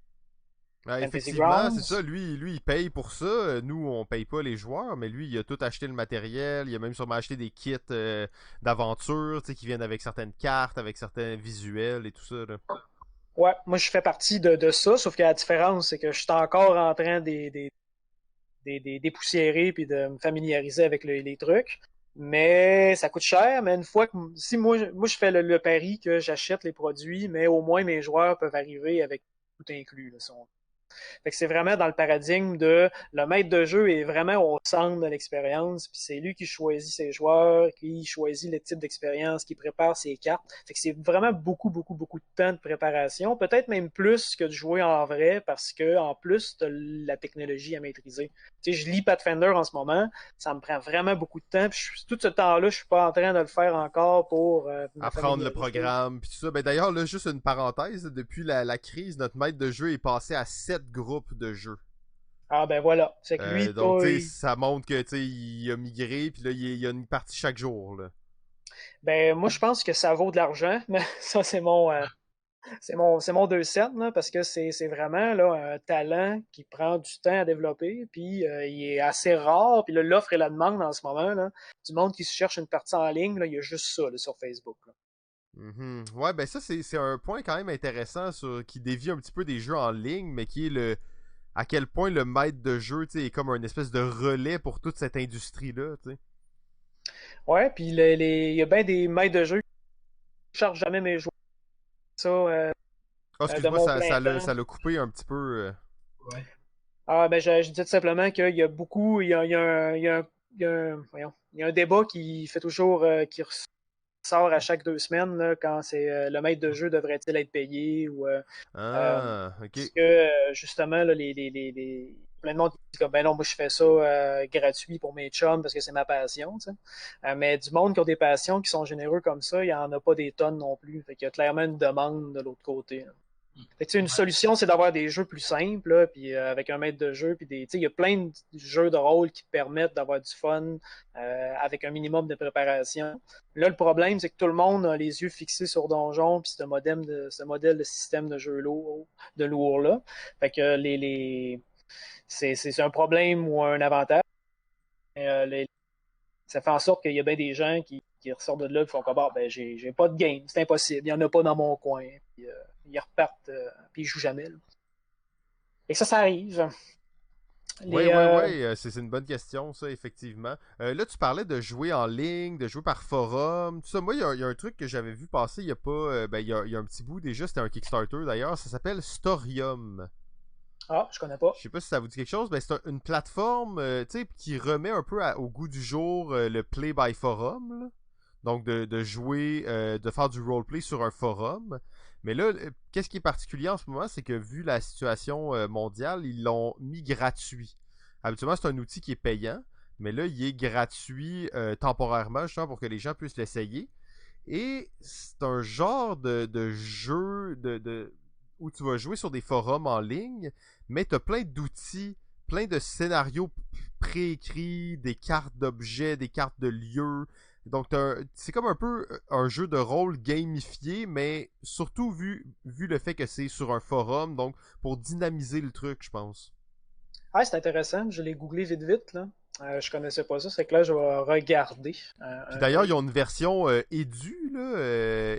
effectivement, c'est Grounds. ça. Lui, il paye pour ça. Nous, on paye pas les joueurs, mais lui, il a tout acheté le matériel. Il a même sûrement acheté des kits d'aventure qui viennent avec certaines cartes, avec certains visuels et tout ça. Là. Ouais, moi je fais partie de ça, sauf que la différence, c'est que je suis encore en train de dépoussiérer puis de me familiariser avec les trucs. Mais ça coûte cher, mais une fois que si moi je fais le pari que j'achète les produits, mais au moins mes joueurs peuvent arriver avec tout inclus. Là, fait que c'est vraiment dans le paradigme de le maître de jeu est vraiment au centre de l'expérience, puis c'est lui qui choisit ses joueurs, qui choisit le type d'expérience, qui prépare ses cartes. Fait que c'est vraiment beaucoup, beaucoup, beaucoup de temps de préparation, peut-être même plus que de jouer en vrai, parce que en plus, t'as la technologie à maîtriser. Tu sais, je lis Pathfinder en ce moment, ça me prend vraiment beaucoup de temps, puis tout ce temps-là, je suis pas en train de le faire encore pour me Apprendre le familiariser. programme, puis tout ça. Ben, d'ailleurs, là, juste une parenthèse, depuis la crise, notre maître de jeu est passé à 7 groupes de jeu. Ah ben voilà, c'est que lui, Donc, toi, tu sais, ça montre que, tu sais, il a migré, puis là, il y a une partie chaque jour, là. ben moi je pense que ça vaut de l'argent, mais ça c'est mon 2 cents, là, parce que c'est vraiment là, un talent qui prend du temps à développer, puis il est assez rare, puis l'offre et la demande en ce moment, là, du monde qui se cherche une partie en ligne, là, il y a juste ça là, sur Facebook. Là. Ouais, ben ça, c'est un point quand même intéressant qui dévie un petit peu des jeux en ligne, mais qui est à quel point le maître de jeu est comme un espèce de relais pour toute cette industrie-là. T'sais. Ouais, puis il y a bien des maîtres de jeu qui ne chargent jamais mes joueurs. Ça, Ah, de excuse-moi, mon plein temps. ça l'a coupé un petit peu. Ouais. Ah, ben, je dis tout simplement qu'il y a beaucoup, il y a un débat qui fait toujours, qui sort à chaque 2 semaines, là, quand c'est le maître de jeu devrait-il être payé ou Ah, ok. parce que justement, là, plein de monde qui dit comme ben non, moi je fais ça gratuit pour mes chums parce que c'est ma passion. Tu sais. Mais du monde qui ont des passions qui sont généreux comme ça, il n'y en a pas des tonnes non plus. Fait qu'il y a clairement une demande de l'autre côté. Là. Fait que, une solution, c'est d'avoir des jeux plus simples, là, puis avec un maître de jeu, puis il y a plein de jeux de rôle qui te permettent d'avoir du fun avec un minimum de préparation. Là, le problème, c'est que tout le monde a les yeux fixés sur Donjon, puis ce modèle de système de jeu lourd-là. Fait que c'est un problème ou un avantage. Ça fait en sorte qu'il y a bien des gens qui ressortent de là et font comme ben j'ai pas de game, c'est impossible, il n'y en a pas dans mon coin. Puis, ils repartent, puis ils jouent jamais. Là. Et ça arrive. Ouais, Les, ouais, ouais, c'est une bonne question, ça, effectivement. Là, tu parlais de jouer en ligne, de jouer par forum, tout ça. Moi, il y a un truc que j'avais vu passer il y a pas. Il y a un petit bout déjà, c'était un Kickstarter d'ailleurs, ça s'appelle Storium. Ah, je connais pas. Je sais pas si ça vous dit quelque chose, mais c'est une plateforme qui remet un peu au goût du jour le play by forum. Là. Donc de jouer, de faire du roleplay sur un forum. Mais là, qu'est-ce qui est particulier en ce moment, c'est que vu la situation mondiale, ils l'ont mis gratuit. Habituellement, c'est un outil qui est payant, mais là, il est gratuit temporairement, justement, pour que les gens puissent l'essayer. Et c'est un genre de jeu où tu vas jouer sur des forums en ligne, mais tu as plein d'outils, plein de scénarios préécrits, des cartes d'objets, des cartes de lieux. Donc c'est comme un peu un jeu de rôle gamifié, mais surtout vu le fait que c'est sur un forum, donc pour dynamiser le truc, je pense. Ah, c'est intéressant. Je l'ai googlé vite vite, là. Je connaissais pas ça, c'est que là, je vais regarder Puis un d'ailleurs, peu. ils ont une version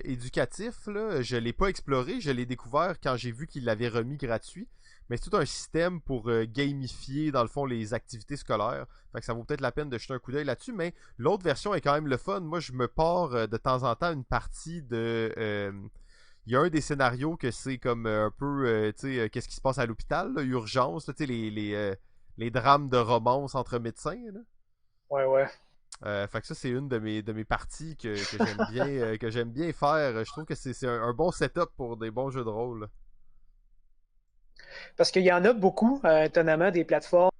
éducatif, là. Je l'ai pas exploré, je l'ai découvert quand j'ai vu qu'ils l'avaient remis gratuit. Mais c'est tout un système pour gamifier, dans le fond, les activités scolaires. Fait que ça vaut peut-être la peine de jeter un coup d'œil là-dessus. Mais l'autre version est quand même le fun. Moi, je me pars de temps en temps une partie de... Il y a un des scénarios que c'est comme un peu, tu sais, qu'est-ce qui se passe à l'hôpital, là, urgence, là, tu sais, les drames de romance entre médecins, là. Ouais, ouais. Fait que ça, c'est une de mes parties que j'aime bien faire. Je trouve que c'est un bon setup pour des bons jeux de rôle. Parce qu'il y en a beaucoup, étonnamment, des plateformes,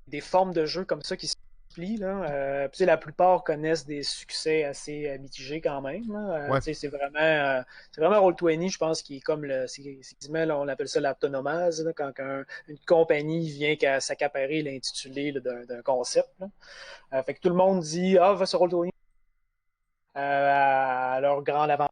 des formes de jeux comme ça qui se multiplient, là. Puis, la plupart connaissent des succès assez mitigés quand même, là. Ouais, Tu sais, c'est vraiment Roll20, je pense, qui est comme c'est quasiment, là, on appelle ça l'autonomase, là, quand une compagnie vient qu'à s'accaparer l'intitulé là, d'un concept, là. Fait que tout le monde dit, ah, va sur Roll20 à leur grand avantage.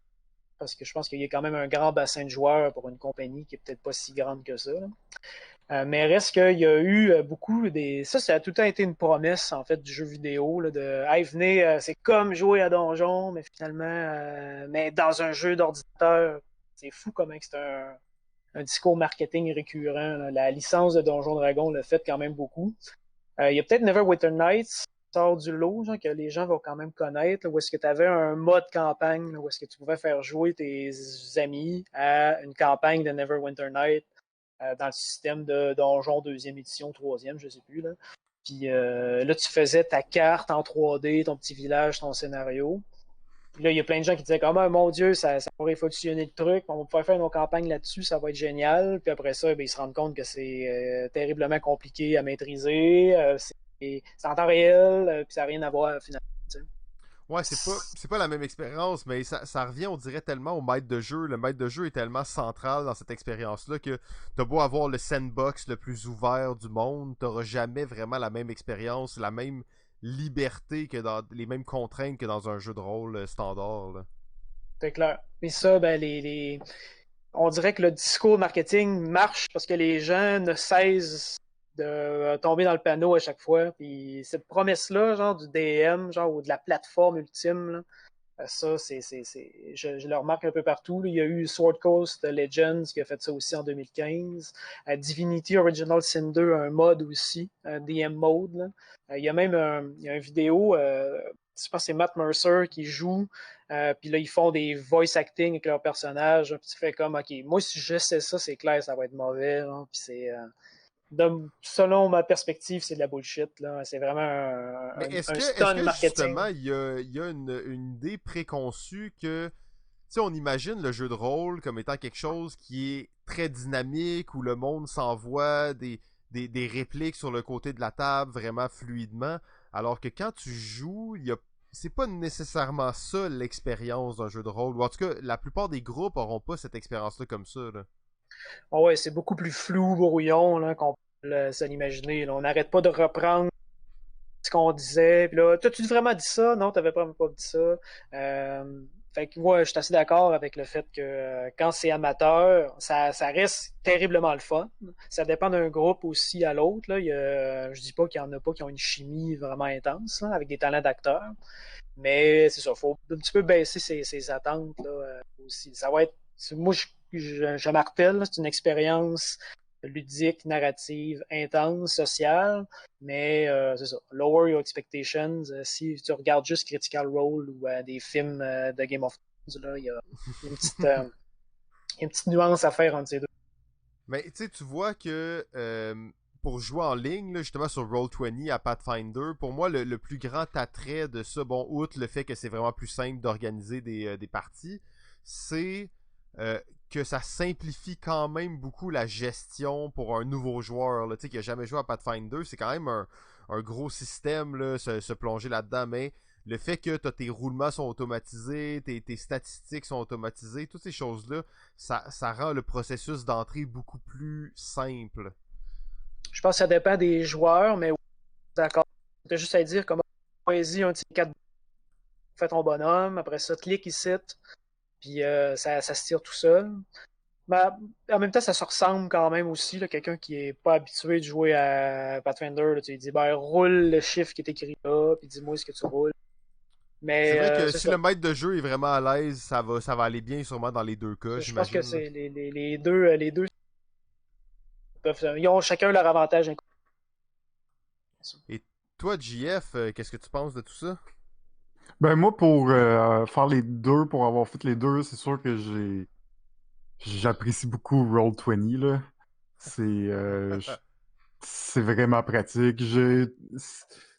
Parce que je pense qu'il y a quand même un grand bassin de joueurs pour une compagnie qui est peut-être pas si grande que ça, là. Mais reste qu'il y a eu beaucoup des. Ça a tout le temps été une promesse, en fait, du jeu vidéo, là, de hey, venez, c'est comme jouer à Donjon, mais finalement, mais dans un jeu d'ordinateur. C'est fou comment c'est un discours marketing récurrent, là. La licence de Donjon Dragon le fait quand même beaucoup. Il y a peut-être Neverwinter Nights qui sort du lot, genre, que les gens vont quand même connaître, là, où est-ce que tu avais un mode campagne, là, où est-ce que tu pouvais faire jouer tes amis à une campagne de Neverwinter Nights dans le système de Donjon deuxième édition, troisième, je sais plus, là. Puis là, tu faisais ta carte en 3D, ton petit village, ton scénario. Puis là, il y a plein de gens qui disaient comme, ah, mon Dieu, ça pourrait fonctionner le truc, on va pouvoir faire nos campagnes là-dessus, ça va être génial. Puis après ça, ben, ils se rendent compte que c'est terriblement compliqué à maîtriser, c'est en temps réel, puis ça n'a rien à voir finalement. ouais, c'est pas la même expérience, mais ça revient, on dirait, tellement au maître de jeu. Le maître de jeu est tellement central dans cette expérience-là que t'as beau avoir le sandbox le plus ouvert du monde, t'auras jamais vraiment la même expérience, la même liberté que dans les mêmes contraintes que dans un jeu de rôle standard, là. C'est clair. Mais ça, ben, on dirait que le discours marketing marche parce que les gens ne cessent de tomber dans le panneau à chaque fois. Puis cette promesse-là, genre du DM, genre, ou de la plateforme ultime, là, ça, je le remarque un peu partout, là. Il y a eu Sword Coast Legends qui a fait ça aussi en 2015. Divinity Original Sin 2 a un mode aussi, un DM mode, là. Il y a même il y a une vidéo, je pense que c'est Matt Mercer qui joue, puis là, ils font des voice acting avec leurs personnages. Puis tu fais comme, OK, moi, si je sais ça, c'est clair, ça va être mauvais, hein. Puis selon ma perspective, c'est de la bullshit, là. C'est vraiment Mais un est-ce stun que marketing. justement, il y a une idée préconçue que, tu sais, on imagine le jeu de rôle comme étant quelque chose qui est très dynamique, où le monde s'envoie des répliques sur le côté de la table vraiment fluidement, alors que quand tu joues, c'est pas nécessairement ça l'expérience d'un jeu de rôle, ou en tout cas, la plupart des groupes auront pas cette expérience-là comme ça, là. Ah ouais, c'est beaucoup plus flou, brouillon, là, qu'on peut se l'imaginer, là. On n'arrête pas de reprendre ce qu'on disait. Puis là, t'as-tu vraiment dit ça? Non, t'avais pas dit ça. Fait que moi, je suis assez d'accord avec le fait que quand c'est amateur, ça reste terriblement le fun. Ça dépend d'un groupe aussi à l'autre, là. Je dis pas qu'il y en a pas qui ont une chimie vraiment intense, là, avec des talents d'acteurs. Mais c'est ça, faut un petit peu baisser ses attentes là, aussi. Ça va être. Moi, je martèle, là, c'est une expérience ludique, narrative, intense, sociale, mais c'est ça. Lower your expectations. Si tu regardes juste Critical Role ou des films de Game of Thrones, là, il y a une petite, une petite nuance à faire entre ces deux. Mais tu sais, tu vois que pour jouer en ligne, là, justement sur Roll20 à Pathfinder, pour moi, le plus grand attrait de ça, bon, outre le fait que c'est vraiment plus simple d'organiser des parties, c'est que ça simplifie quand même beaucoup la gestion pour un nouveau joueur, qui n'a jamais joué à Pathfinder. C'est quand même un gros système, là, se plonger là-dedans, mais le fait que tes roulements sont automatisés, tes statistiques sont automatisées, toutes ces choses-là, ça rend le processus d'entrée beaucoup plus simple. Je pense que ça dépend des joueurs, mais d'accord. Tu as juste à dire comme choisis un de ces 4, fais ton bonhomme, après ça, clique ici, puis ça se tire tout seul. Mais en même temps, ça se ressemble quand même aussi. Là, quelqu'un qui est pas habitué de jouer à Pathfinder, là, tu lui dis ben, roule le chiffre qui est écrit là, puis dis-moi ce que tu roules. C'est Mais vrai que c'est si ça. le maître de jeu est vraiment à l'aise, ça va aller bien sûrement dans les deux cas, Je pense que j'imagine. c'est les deux ils ont chacun leur avantage. Et toi, JF, qu'est-ce que tu penses de tout ça? Ben moi, pour faire les deux, pour avoir fait les deux, c'est sûr que j'apprécie beaucoup Roll20, là. C'est c'est vraiment pratique. Tu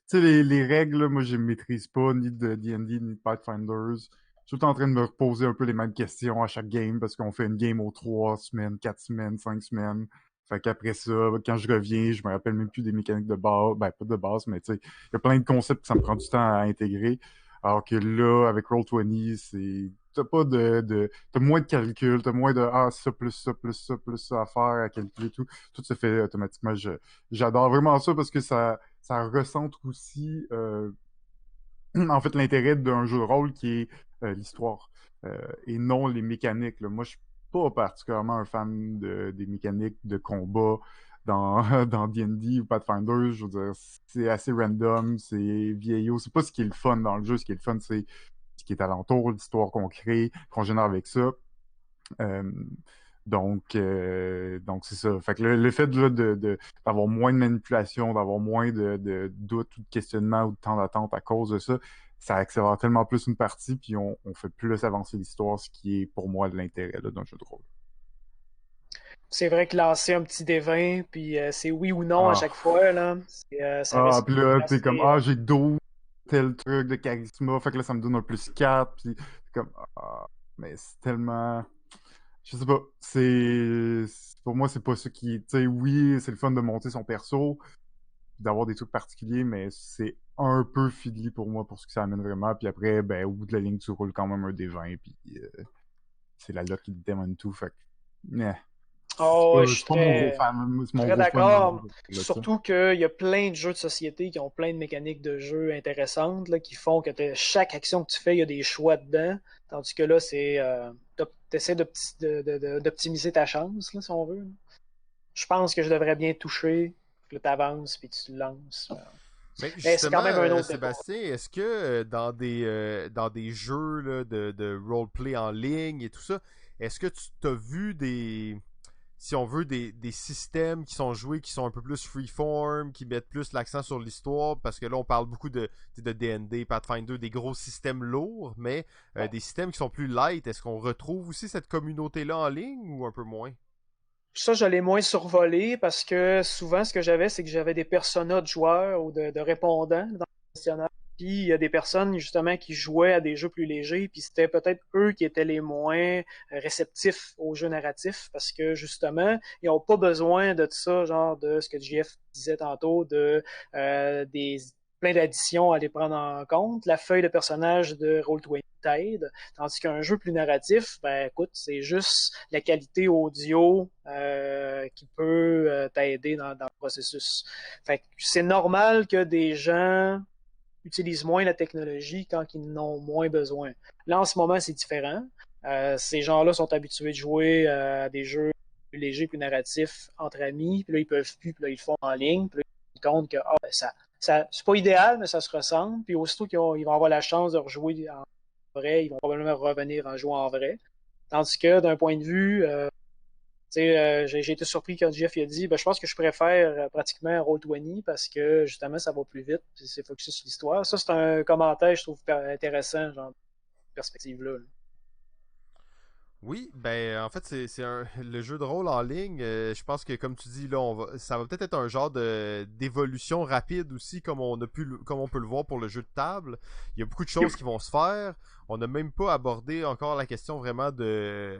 sais, les règles, là, moi, je ne maîtrise pas, ni de D&D, ni de Pathfinders. Je suis tout le temps en train de me reposer un peu les mêmes questions à chaque game, parce qu'on fait une game aux 3 semaines, 4 semaines, 5 semaines. Fait qu'après ça, quand je reviens, je me rappelle même plus des mécaniques de base. Ben, pas de base, mais tu sais, il y a plein de concepts que ça me prend du temps à intégrer. Alors que là, avec Roll20, t'as pas t'as moins de calcul, t'as moins de, ça, plus ça, plus ça, plus ça à faire, à calculer, tout se fait automatiquement. J'adore vraiment ça parce que ça recentre aussi, en fait, l'intérêt d'un jeu de rôle qui est l'histoire et non les mécaniques, là. Moi, je suis pas particulièrement un fan des mécaniques de combat dans D&D ou Pathfinder. Je veux dire, c'est assez random, c'est vieillot. C'est pas ce qui est le fun dans le jeu. Ce qui est le fun, c'est ce qui est alentour, l'histoire qu'on crée, qu'on génère avec ça. Euh, donc c'est ça. Fait que le fait là, d'avoir moins de manipulation, d'avoir moins de doutes ou de questionnement ou de temps d'attente à cause de ça, ça accélère tellement plus une partie, puis on fait plus avancer l'histoire, ce qui est pour moi de l'intérêt là, d'un jeu de rôle. C'est vrai que lancer un petit D20, puis c'est oui ou non à Ah, chaque fois, là, ça reste puis là, t'es comme, assez. j'ai 12 tel truc de charisme, fait que là, ça me donne un +4, puis c'est comme, mais c'est tellement. Je sais pas, pour moi, c'est pas ça qui. Tu sais, oui, c'est le fun de monter son perso, d'avoir des trucs particuliers, mais c'est un peu fiddly pour moi pour ce que ça amène vraiment. Puis après, ben, au bout de la ligne, tu roules quand même un D20, puis c'est la luck qui détermine tout. Fait que, yeah. Oh, ouais, je suis C'est pas mon gros fan. C'est mon très gros fan dans d'accord. là, ça. Surtout qu'il y a plein de jeux de société qui ont plein de mécaniques de jeu intéressantes, là, qui font que chaque action que tu fais, il y a des choix dedans. Tandis que là, c'est t'essaies d'optimiser ta chance, là, si on veut. Je pense que je devrais bien toucher, puis là, t'avances, puis tu te lances. Mais Mais c'est justement, quand même un autre débat. Sébastien, est-ce que dans des jeux là, de roleplay en ligne et tout ça, est-ce que tu t'as vu si on veut, des systèmes qui sont joués, qui sont un peu plus freeform, qui mettent plus l'accent sur l'histoire, parce que là, on parle beaucoup de D&D, Pathfinder, des gros systèmes lourds, mais des systèmes qui sont plus light, est-ce qu'on retrouve aussi cette communauté-là en ligne ou un peu moins? Ça, je l'ai moins survolé parce que souvent, ce que j'avais, c'est que j'avais des personas de joueurs ou de répondants dans le questionnaire. Puis il y a des personnes justement qui jouaient à des jeux plus légers, puis c'était peut-être eux qui étaient les moins réceptifs aux jeux narratifs parce que justement, ils n'ont pas besoin de ça, genre de ce que JF disait tantôt, de des plein d'additions à les prendre en compte. La feuille de personnage de Roll20 t'aide, tandis qu'un jeu plus narratif, ben écoute, c'est juste la qualité audio qui peut t'aider dans le processus. Fait que c'est normal que des gens utilisent moins la technologie quand ils en ont moins besoin. Là, en ce moment, c'est différent. Ces gens-là sont habitués de jouer à des jeux plus légers, plus narratifs entre amis, puis là, ils peuvent plus, puis là, ils le font en ligne, puis là, ils se rendent compte que c'est pas idéal, mais ça se ressemble, puis aussitôt ils vont avoir la chance de rejouer en vrai, ils vont probablement revenir en jouant en vrai. Tandis que d'un point de vue, j'ai été surpris quand Jeff il a dit je pense que je préfère pratiquement Roll20 parce que justement ça va plus vite, puis c'est focusé sur l'histoire. Ça, c'est un commentaire, je trouve intéressant, genre de perspective-là. Là. Oui, ben en fait le jeu de rôle en ligne, je pense que comme tu dis là, ça va peut-être être un genre d'évolution rapide aussi comme on peut le voir pour le jeu de table. Il y a beaucoup de choses qui vont se faire. On n'a même pas abordé encore la question vraiment de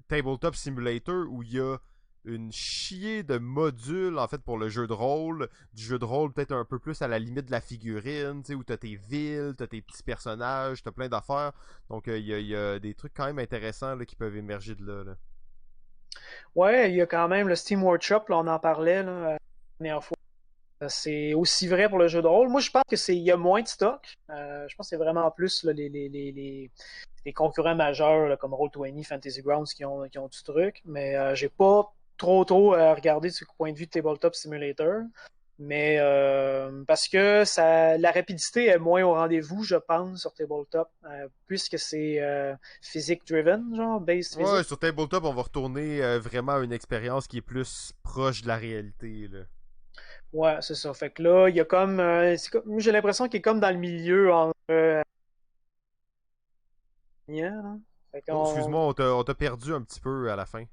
Tabletop Simulator où il y a une chier de modules en fait pour le jeu de rôle, du jeu de rôle peut-être un peu plus à la limite de la figurine, tu sais, où t'as tes villes, t'as tes petits personnages, t'as plein d'affaires. Donc il y a des trucs quand même intéressants là, qui peuvent émerger de là. Ouais, il y a quand même le Steam Workshop, là, on en parlait la dernière fois. C'est aussi vrai pour le jeu de rôle. Moi, je pense que il y a moins de stock. Je pense que c'est vraiment plus là, les concurrents majeurs là, comme Roll20, Fantasy Grounds qui ont du truc. Mais j'ai pas trop regardé du point de vue de Tabletop Simulator. Mais parce que la rapidité est moins au rendez-vous, je pense, sur Tabletop, puisque c'est physique driven, genre base Ouais, physique. sur Tabletop, on va retourner vraiment à une expérience qui est plus proche de la réalité. Là. Ouais, c'est ça. Fait que là, il y a comme, moi, j'ai l'impression qu'il est comme dans le milieu entre hein. Fait Oh, qu'on, excuse-moi, on t'a perdu un petit peu à la fin.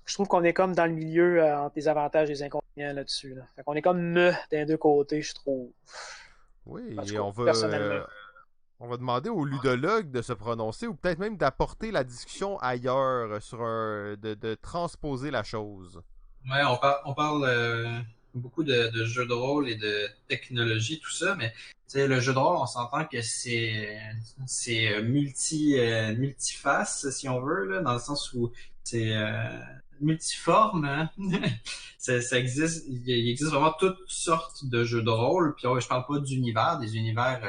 je trouve qu'on est comme dans le milieu entre les avantages et les inconvénients là-dessus. Là. Fait qu'on est comme des deux côtés, je trouve. En Oui, tout et cas, personnellement. on va demander aux ludologues de se prononcer ou peut-être même d'apporter la discussion ailleurs de transposer la chose. Ouais, on parle beaucoup de jeux de rôle et de technologie, tout ça, mais tu sais, le jeu de rôle, on s'entend que c'est multiface, si on veut, là, dans le sens où c'est multiforme. Hein? Ça existe, il existe vraiment toutes sortes de jeux de rôle. Puis ouais, je parle pas d'univers, des univers,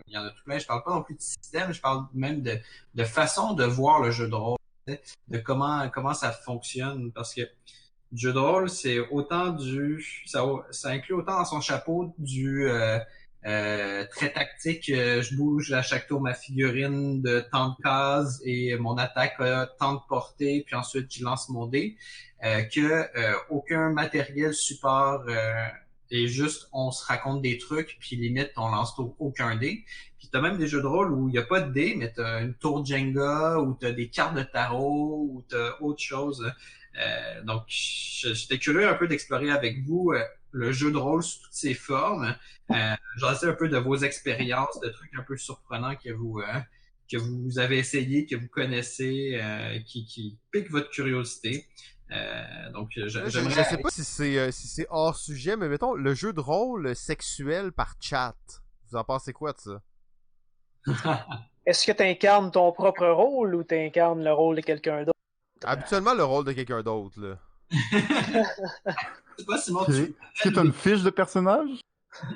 il y en a tout plein. Je parle pas non plus de système, je parle même de façon de voir le jeu de rôle, tu sais, de comment ça fonctionne, parce que le jeu de rôle, c'est autant ça inclut autant dans son chapeau du très tactique, je bouge à chaque tour ma figurine de tant de cases et mon attaque a tant de portée, puis ensuite je lance mon dé, que aucun matériel support et juste on se raconte des trucs, puis limite on lance aucun dé. Puis t'as même des jeux de rôle où il n'y a pas de dé, mais t'as une tour Jenga, ou t'as des cartes de tarot, ou t'as autre chose. Donc, j'étais curieux un peu d'explorer avec vous le jeu de rôle sous toutes ses formes. J'en sais un peu de vos expériences, de trucs un peu surprenants que vous avez essayé, que vous connaissez, qui piquent votre curiosité. Donc, Là, je sais j'aimerais... pas si c'est hors sujet, mais mettons, le jeu de rôle sexuel par chat. Vous en pensez quoi de ça? Est-ce que tu incarnes ton propre rôle ou tu incarnes le rôle de quelqu'un d'autre? Habituellement, le rôle de quelqu'un d'autre, là. Je sais pas, Simon, Ok. Est-ce que tu as une fiche de personnage?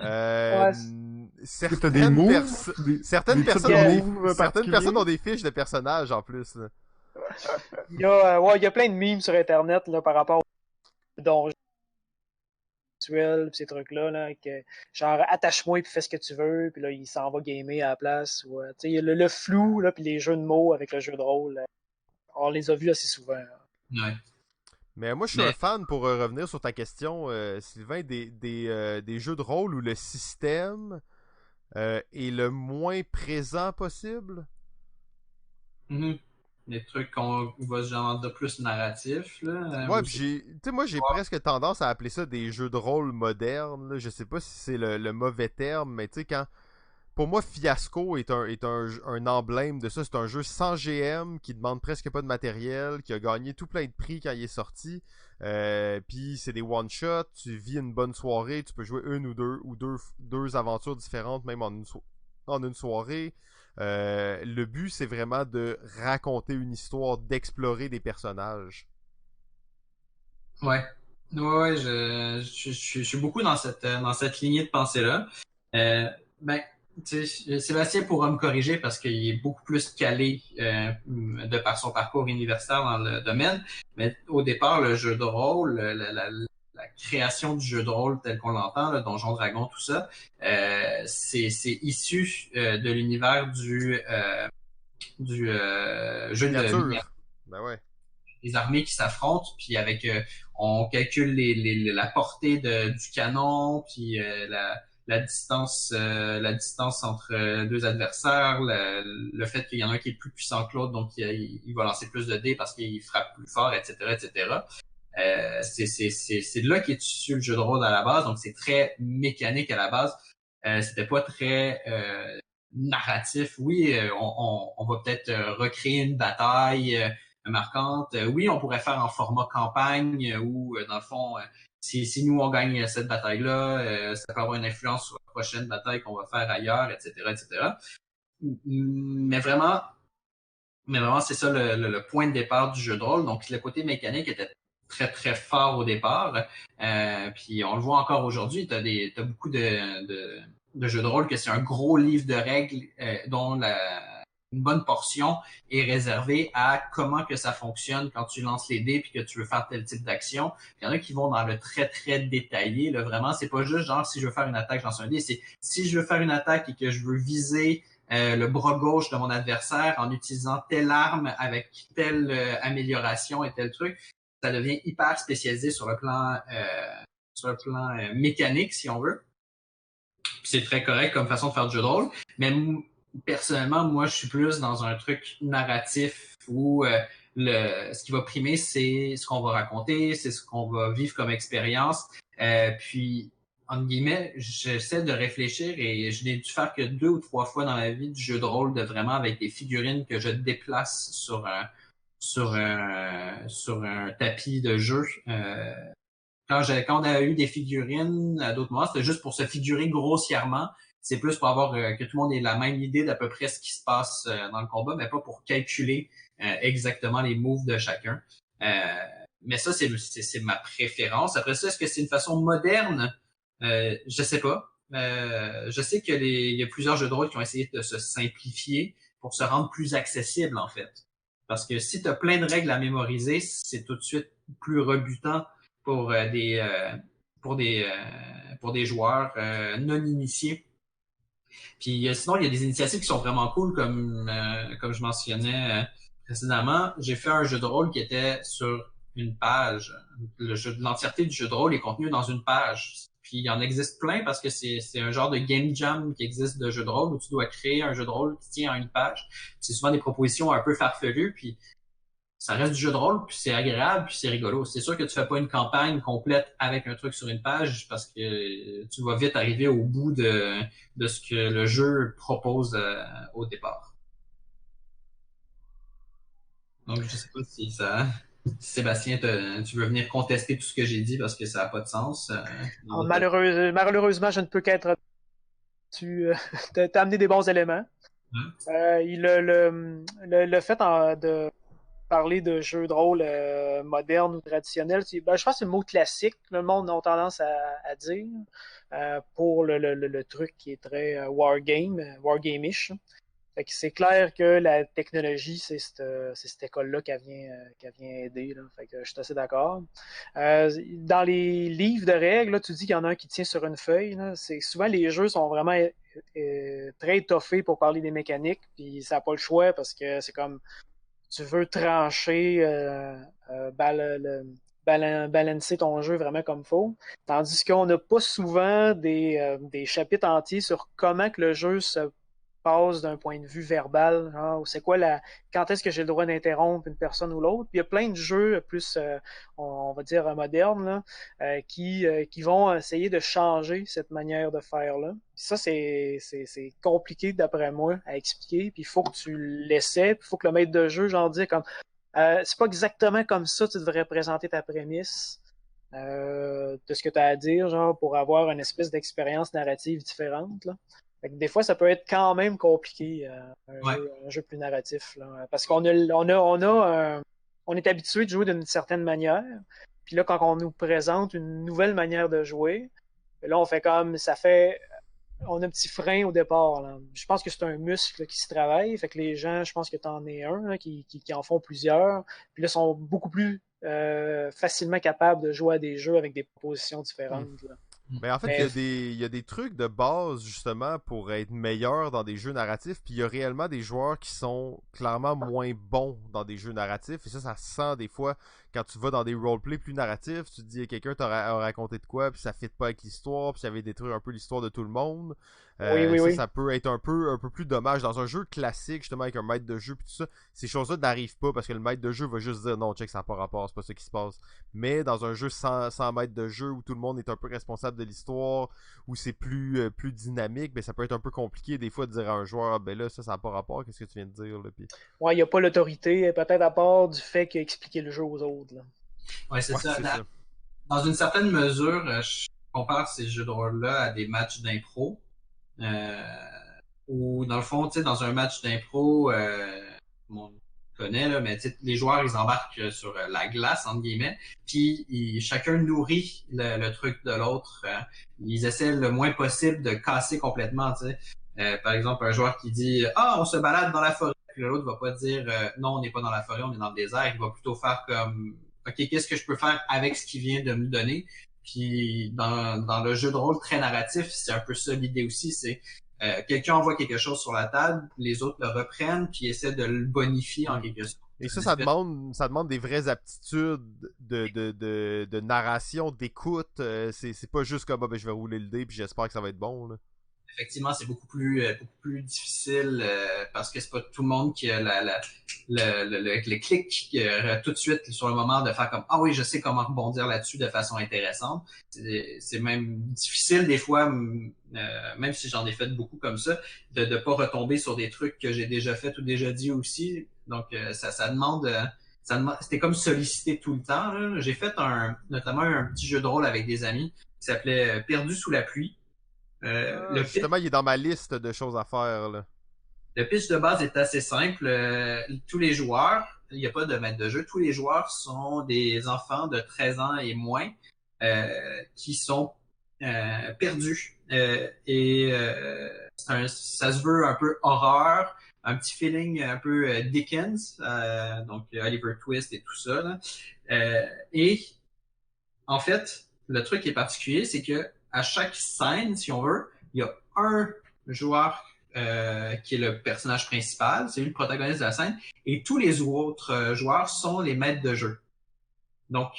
Euh, Ouais, Est-ce que tu as des moves? certaines Des types personnes de ont moves certaines personnes particuliers? ont des fiches de personnages en plus. Là. il y a plein de memes sur Internet là, par rapport aux donjons virtuels, pis ces trucs-là, là, que, genre attache-moi et fais ce que tu veux, puis là, il s'en va gamer à la place. Ou, il y a le flou, là, puis les jeux de mots avec le jeu de rôle. On les a vus assez souvent. Là. ouais. Mais moi, je suis un Mais fan, pour revenir sur ta question, Sylvain, des jeux de rôle où le système est le moins présent possible. mhm. Des trucs qu'on va se genre de plus narratif, là, Ouais, ou puis c'est... moi, j'ai presque tendance à appeler ça des jeux de rôle modernes. Là. Je sais pas si c'est le mauvais terme, mais tu sais, pour moi, Fiasco est un emblème de ça. C'est un jeu sans GM qui demande presque pas de matériel, qui a gagné tout plein de prix quand il est sorti. Puis c'est des one-shots, tu vis une bonne soirée, tu peux jouer une ou deux aventures différentes, même en une soirée. Le but, c'est vraiment de raconter une histoire, d'explorer des personnages. Ouais. Ouais, je suis beaucoup dans cette lignée de pensée-là. Euh, ben, tu sais, Sébastien pourra me corriger parce qu'il est beaucoup plus calé de par son parcours universitaire dans le domaine. Mais au départ, le jeu de rôle, la création du jeu de rôle tel qu'on l'entend, le Donjon Dragon, tout ça, c'est issu de l'univers du jeu de miniature, Miniature. Ben ouais. les armées qui s'affrontent, puis avec on calcule la portée du canon, puis la distance entre deux adversaires, le fait qu'il y en a un qui est plus puissant que l'autre, donc il va lancer plus de dés parce qu'il frappe plus fort, etc., etc. C'est de là qu'est issu le jeu de rôle à la base, donc c'est très mécanique à la base. C'était pas très narratif. Oui, on va peut-être recréer une bataille. marquantes. Oui, on pourrait faire en format campagne où, dans le fond, si nous, on gagne cette bataille-là, ça peut avoir une influence sur la prochaine bataille qu'on va faire ailleurs, etc., etc. Mais vraiment, c'est ça le point de départ du jeu de rôle. Donc, le côté mécanique était très, très fort au départ. Puis on le voit encore aujourd'hui. T'as beaucoup de jeux de rôle que c'est un gros livre de règles dont une bonne portion est réservée à comment que ça fonctionne quand tu lances les dés puis que tu veux faire tel type d'action. Il y en a qui vont dans le très, très détaillé. Là, vraiment, c'est pas juste genre si je veux faire une attaque, je lance un dé. C'est si je veux faire une attaque et que je veux viser le bras gauche de mon adversaire en utilisant telle arme avec telle amélioration et tel truc, ça devient hyper spécialisé sur le plan mécanique, si on veut. Puis c'est très correct comme façon de faire du jeu de rôle, mais personnellement, moi, je suis plus dans un truc narratif où ce qui va primer, c'est ce qu'on va raconter, c'est ce qu'on va vivre comme expérience. Puis entre guillemets, j'essaie de réfléchir et je n'ai dû faire que 2 ou 3 fois dans ma vie du jeu de rôle de vraiment avec des figurines que je déplace sur un tapis de jeu. Quand on a eu des figurines à d'autres moments, c'était juste pour se figurer grossièrement. C'est plus pour avoir que tout le monde ait la même idée d'à peu près ce qui se passe dans le combat, mais pas pour calculer exactement les moves de chacun. Mais ça, c'est ma préférence. Après ça, est-ce que c'est une façon moderne? Je sais pas. Je sais qu'il y a plusieurs jeux de rôle qui ont essayé de se simplifier pour se rendre plus accessible, en fait. Parce que si tu as plein de règles à mémoriser, c'est tout de suite plus rebutant pour des joueurs non initiés. Puis sinon, il y a des initiatives qui sont vraiment cool, comme je mentionnais précédemment. J'ai fait un jeu de rôle qui était sur une page. L'entièreté du jeu de rôle est contenue dans une page. Puis il y en existe plein parce que c'est un genre de game jam qui existe de jeu de rôle où tu dois créer un jeu de rôle qui tient à une page. C'est souvent des propositions un peu farfelues, puis ça reste du jeu de rôle, puis c'est agréable, puis c'est rigolo. C'est sûr que tu fais pas une campagne complète avec un truc sur une page parce que tu vas vite arriver au bout de ce que le jeu propose au départ. Donc, je sais pas si ça... Sébastien, tu veux venir contester tout ce que j'ai dit parce que ça n'a pas de sens. Malheureusement, je ne peux qu'être... Tu as amené des bons éléments. Le fait de parler de jeux de rôle modernes ou traditionnels, je pense que c'est le mot classique, le monde a tendance à dire, pour le truc qui est très wargame-ish. Fait que c'est clair que la technologie, c'est cette école-là qui vient aider. Là. Fait que je suis assez d'accord. Dans les livres de règles, là, tu dis qu'il y en a un qui tient sur une feuille. Là. Souvent, les jeux sont vraiment très étoffés pour parler des mécaniques, puis ça n'a pas le choix parce que c'est comme tu veux trancher, balancer ton jeu vraiment comme il faut. Tandis qu'on n'a pas souvent des chapitres entiers sur comment que le jeu se passe d'un point de vue verbal, genre, c'est quoi quand est-ce que j'ai le droit d'interrompre une personne ou l'autre. Puis il y a plein de jeux plus, on va dire, modernes, là, qui vont essayer de changer cette manière de faire-là. Ça, c'est compliqué d'après moi à expliquer. Puis il faut que tu l'essaies, puis il faut que le maître de jeu, genre, dise comme c'est pas exactement comme ça que tu devrais présenter ta prémisse. De ce que tu as à dire, genre, pour avoir une espèce d'expérience narrative différente, là. Fait que des fois, ça peut être quand même compliqué, un jeu plus narratif, là, parce qu'on on est habitué de jouer d'une certaine manière, puis là, quand on nous présente une nouvelle manière de jouer, là, on fait comme, on a un petit frein au départ, là. Je pense que c'est un muscle là, qui se travaille, fait que les gens, je pense que tu en es un, là, qui en font plusieurs, puis là, sont beaucoup plus facilement capables de jouer à des jeux avec des propositions différentes, là. Mais en fait, il y a des trucs de base, justement, pour être meilleur dans des jeux narratifs, puis il y a réellement des joueurs qui sont clairement moins bons dans des jeux narratifs, et ça se sent des fois quand tu vas dans des roleplays plus narratifs, tu te dis quelqu'un a raconté de quoi, puis ça fit pas avec l'histoire, puis ça avait détruit un peu l'histoire de tout le monde. Oui. Ça peut être un peu plus dommage. Dans un jeu classique, justement, avec un maître de jeu, puis tout ça, ces choses-là n'arrivent pas parce que le maître de jeu va juste dire non, check, ça n'a pas rapport, c'est pas ça qui se passe. Mais dans un jeu sans maître de jeu, où tout le monde est un peu responsable de l'histoire, où c'est plus dynamique, ben ça peut être un peu compliqué des fois de dire à un joueur, ben là, ça n'a pas rapport, qu'est-ce que tu viens de dire, là, puis... Ouais, il n'y a pas l'autorité, peut-être à part du fait qu'il a expliqué le jeu aux autres. Là. Ouais, c'est Ouais, ça. c'est ça. Dans une certaine mesure, je compare ces jeux de rôle-là à des matchs d'impro. Où, dans le fond, tu sais, dans un match d'impro, on connaît, là, mais les joueurs, ils embarquent sur la glace, entre guillemets, puis chacun nourrit le truc de l'autre. Ils essaient le moins possible de casser complètement, tu sais. Par exemple, un joueur qui dit « Ah, on se balade dans la forêt », puis l'autre va pas dire « Non, on n'est pas dans la forêt, on est dans le désert », il va plutôt faire comme « Ok, qu'est-ce que je peux faire avec ce qu'il vient de me donner ?» Puis dans le jeu de rôle très narratif, c'est un peu ça l'idée aussi, c'est quelqu'un envoie quelque chose sur la table, les autres le reprennent puis essaient de le bonifier en quelque sorte. Et ça demande des vraies aptitudes de narration, d'écoute. C'est pas juste comme ben, je vais rouler le dé puis j'espère que ça va être bon. Là. Effectivement, c'est beaucoup plus difficile parce que c'est pas tout le monde qui a le clic tout de suite sur le moment de faire comme ah oui, je sais comment rebondir là-dessus de façon intéressante. C'est même difficile des fois, même si j'en ai fait beaucoup comme ça, de pas retomber sur des trucs que j'ai déjà fait ou déjà dit aussi. Donc ça demande c'était comme sollicité tout le temps. Là. J'ai fait notamment un petit jeu de rôle avec des amis qui s'appelait Perdu sous la pluie. Justement, il est dans ma liste de choses à faire. Là. Le pitch de base est assez simple. Tous les joueurs, il n'y a pas de maître de jeu, tous les joueurs sont des enfants de 13 ans et moins qui sont perdus. Ça se veut un peu horreur, un petit feeling un peu Dickens, donc Oliver Twist et tout ça. Là. Et en fait, le truc qui est particulier, c'est que à chaque scène, si on veut, il y a un joueur qui est le personnage principal, c'est lui le protagoniste de la scène, et tous les autres joueurs sont les maîtres de jeu. Donc,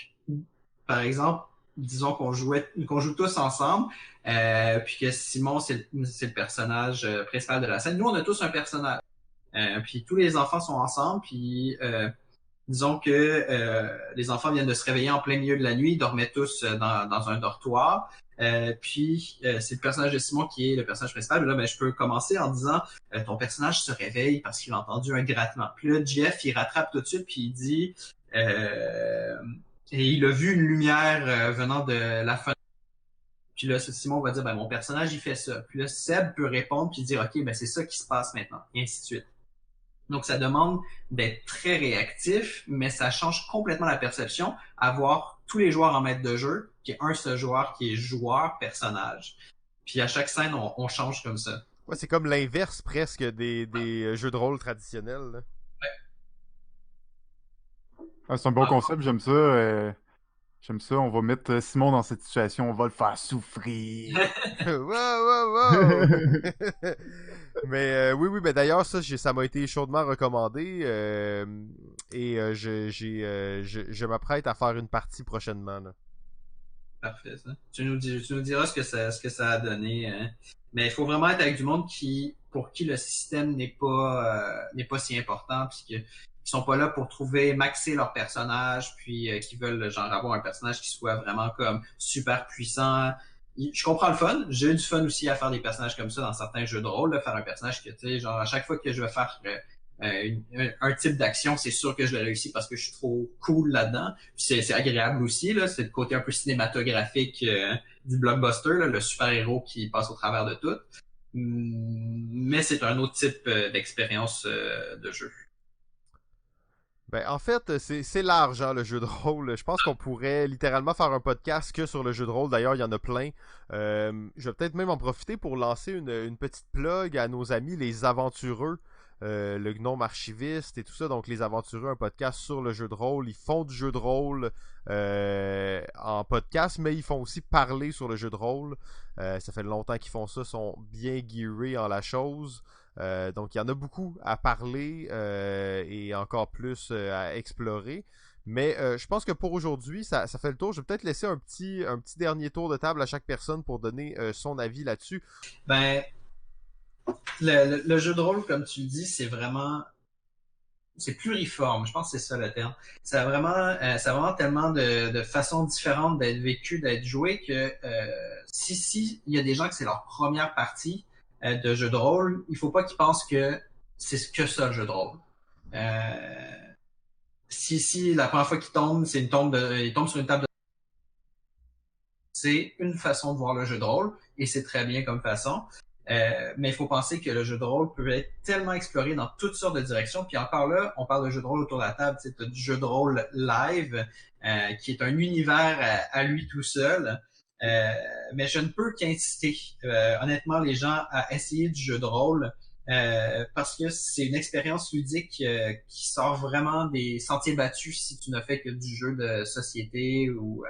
par exemple, disons qu'on joue tous ensemble, puis que Simon, c'est le personnage principal de la scène. Nous, on a tous un personnage. Puis tous les enfants sont ensemble, puis disons que les enfants viennent de se réveiller en plein milieu de la nuit, ils dormaient tous dans un dortoir. Puis c'est le personnage de Simon qui est le personnage principal. Là, ben, je peux commencer en disant ton personnage se réveille parce qu'il a entendu un grattement. Puis là, Jeff, il rattrape tout de suite puis il dit et il a vu une lumière venant de la fenêtre. Puis là, Simon va dire ben mon personnage il fait ça. Puis là, Seb peut répondre puis dire ok ben c'est ça qui se passe maintenant et ainsi de suite. Donc, ça demande d'être très réactif, mais ça change complètement la perception. Avoir tous les joueurs en maître de jeu, qui est un seul joueur qui est joueur-personnage. Puis à chaque scène, on change comme ça. Ouais, c'est comme l'inverse presque des jeux de rôle traditionnels. Là. Ah, c'est un bon concept, j'aime ça. J'aime ça, on va mettre Simon dans cette situation, on va le faire souffrir. Wow! Mais oui, ben d'ailleurs, ça m'a été chaudement recommandé et je m'apprête à faire une partie prochainement. Là. Parfait, ça. Tu nous diras ce que ça a donné. Hein. Mais il faut vraiment être avec du monde pour qui le système n'est pas si important, puis qu'ils sont pas là pour maxer leur personnage, puis qui veulent genre avoir un personnage qui soit vraiment comme super puissant. Je comprends le fun. J'ai eu du fun aussi à faire des personnages comme ça dans certains jeux de rôle, là, faire un personnage que, tu sais, genre, à chaque fois que je vais faire un type d'action, c'est sûr que je l'ai réussi parce que je suis trop cool là-dedans. Puis c'est agréable aussi, là. C'est le côté un peu cinématographique du blockbuster, là, le super-héros qui passe au travers de tout. Mais c'est un autre type d'expérience de jeu. Ben, en fait, c'est large, hein, le jeu de rôle. Je pense qu'on pourrait littéralement faire un podcast que sur le jeu de rôle. D'ailleurs, il y en a plein. Je vais peut-être même en profiter pour lancer une petite plug à nos amis, les aventureux. Le gnome archiviste et tout ça. Donc, les aventureux, un podcast sur le jeu de rôle. Ils font du jeu de rôle en podcast, mais ils font aussi parler sur le jeu de rôle. Ça fait longtemps qu'ils font ça, sont bien gearés en la chose. Donc, il y en a beaucoup à parler et encore plus à explorer. Mais je pense que pour aujourd'hui, ça fait le tour. Je vais peut-être laisser un petit dernier tour de table à chaque personne pour donner son avis là-dessus. Ben, le jeu de rôle, comme tu le dis, c'est pluriforme. Je pense que c'est ça le terme. Ça a vraiment tellement de façons différentes d'être vécu, d'être joué que si il y a des gens que c'est leur première partie de jeu de rôle, il faut pas qu'ils pensent que c'est que ça le jeu de rôle. Si la première fois qu'ils tombent, ils tombent sur une table de... C'est une façon de voir le jeu de rôle et c'est très bien comme façon. Mais il faut penser que le jeu de rôle peut être tellement exploré dans toutes sortes de directions. Puis encore là, on parle de jeu de rôle autour de la table, c'est du jeu de rôle live, qui est un univers à lui tout seul. Mais je ne peux qu'inciter honnêtement les gens à essayer du jeu de rôle parce que c'est une expérience ludique qui sort vraiment des sentiers battus si tu ne fais que du jeu de société ou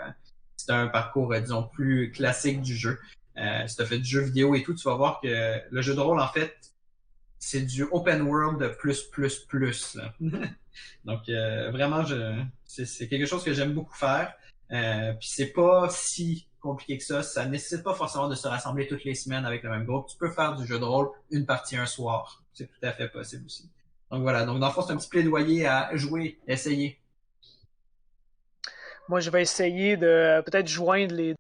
c'est un parcours, disons, plus classique du jeu. Si tu as fait du jeu vidéo et tout, tu vas voir que le jeu de rôle, en fait, c'est du open world plus. Donc, vraiment, c'est quelque chose que j'aime beaucoup faire. Puis c'est pas si compliqué que ça. Ça nécessite pas forcément de se rassembler toutes les semaines avec le même groupe. Tu peux faire du jeu de rôle une partie un soir. C'est tout à fait possible aussi. Donc voilà. Donc dans le fond, c'est un petit plaidoyer à jouer, essayer. Moi, je vais essayer de peut-être joindre les